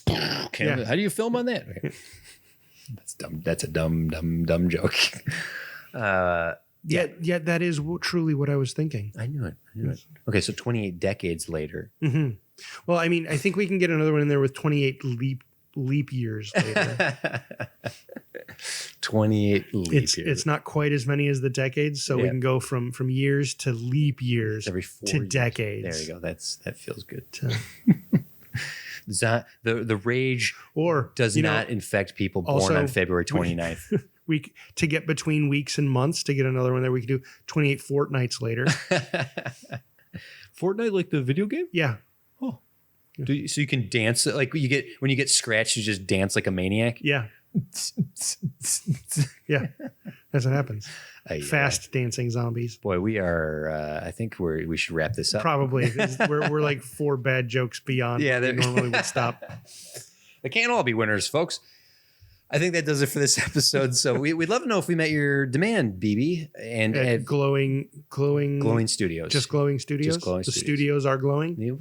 How do you film on that? That's dumb. That's a dumb joke. Yeah, that is truly what I was thinking. I knew it. Okay, so 28 decades later. Mm-hmm. Well, I mean, I think we can get another one in there with 28 leap years later. 28 leap years. It's not quite as many as the decades, so we can go from years to leap years every 4 to years. decades. There you go. That feels good. The rage does not infect people born on February 29th. To get between weeks and months to get another one there, we could do 28 fortnights later. Fortnite, like the video game? Yeah. Oh. So you can dance like when you get scratched, you just dance like a maniac? Yeah. Yeah. That's what happens. Fast dancing zombies. Boy, we are. I think we should wrap this up. Probably. we're like 4 bad jokes beyond. Yeah, where we normally would stop. They can't all be winners, folks. I think that does it for this episode. So we'd love to know if we met your demand, BB, and at glowing studios. Just glowing studios. Just glowing the studios. studios are glowing.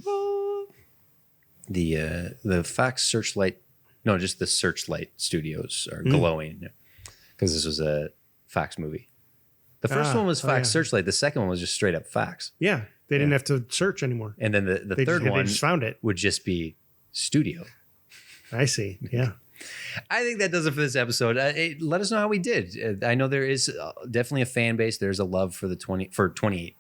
The Fox Searchlight. No, just the Searchlight Studios are glowing because this was a Fox movie. The first one was Fox Searchlight. The second one was just straight up Fox. Yeah, they didn't have to search anymore. And then the third one they just found it. Would just be studio. I see. Yeah. I think that does it for this episode. Let us know how we did. I know there is definitely a fan base. There's a love for 28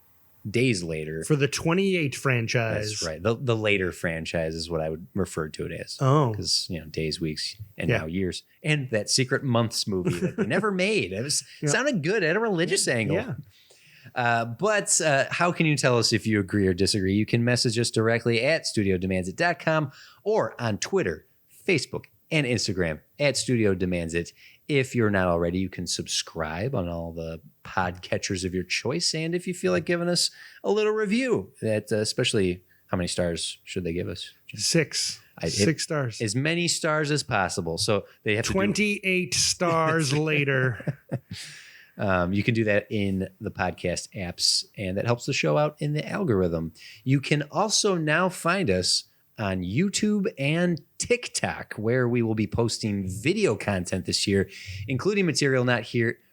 Days Later. For the 28 franchise. That's right. The later franchise is what I would refer to it as. Oh. Because, days, weeks, and now years. And that Secret Months movie that they never made. It sounded good at a religious angle. Yeah. But how can you tell us if you agree or disagree? You can message us directly at studiodemandsit.com or on Twitter, Facebook, and Instagram at Studio Demands It. If you're not already, you can subscribe on all the podcatchers of your choice. And if you feel like giving us a little review, that especially how many stars should they give us? 6. 6 stars. As many stars as possible. So they have 28 stars later. You can do that in the podcast apps, and that helps the show out in the algorithm. You can also now find us on YouTube and TikTok, where we will be posting video content this year, including material not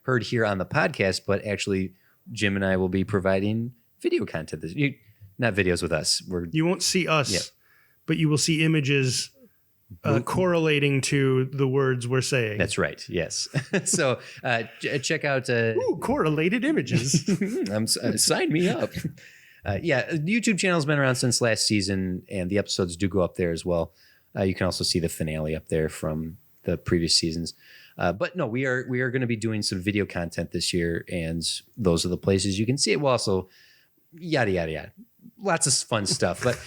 heard here on the podcast, but actually Jim and I will be providing video content this year. Not videos with us. You won't see us, but you will see images correlating to the words we're saying. That's right. Yes. So check out correlated images. Sign me up. The YouTube channel has been around since last season, and the episodes do go up there as well. You can also see the finale up there from the previous seasons. But no, we are going to be doing some video content this year, and those are the places you can see it. We'll also yada yada yada. Lots of fun stuff. But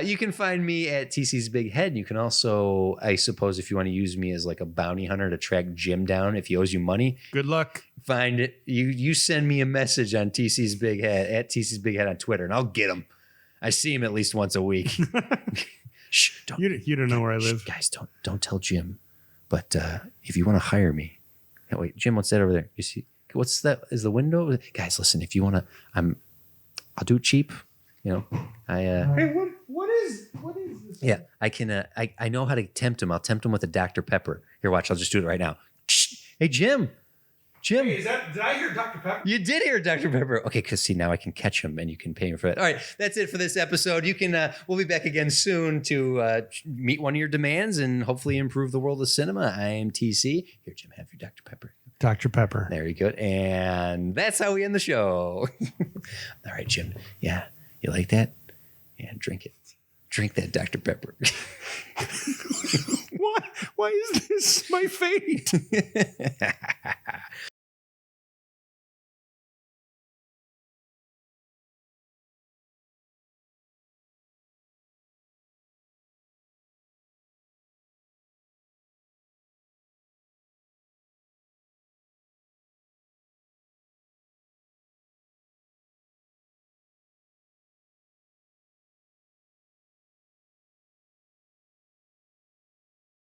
you can find me at TC's Big Head. You can also, I suppose, if you want to use me as like a bounty hunter to track Jim down if he owes you money. Good luck. Find it. You send me a message on TC's Big Head at TC's Big Head on Twitter, and I'll get him. I see him at least once a week. Shh, you don't know where I live. Guys, don't tell Jim. But if you want to hire me, wait, Jim, what's that over there? You see, what's that? Is the window? Guys, listen. If you want to, I'll do it cheap. Hey, what is this? Yeah, I can. I know how to tempt him. I'll tempt him with a Dr. Pepper. Here, watch. I'll just do it right now. Hey, Jim. Hey, did I hear Dr. Pepper? You did hear Dr. Pepper. Okay, because see, now I can catch him and you can pay me for that. All right, that's it for this episode. You can. We'll be back again soon to meet one of your demands and hopefully improve the world of cinema. I am TC. Here, Jim, have your Dr. Pepper. Dr. Pepper. There you go. And that's how we end the show. All right, Jim. Yeah, you like that? Yeah, drink it. Drink that Dr. Pepper. Why is this my fate?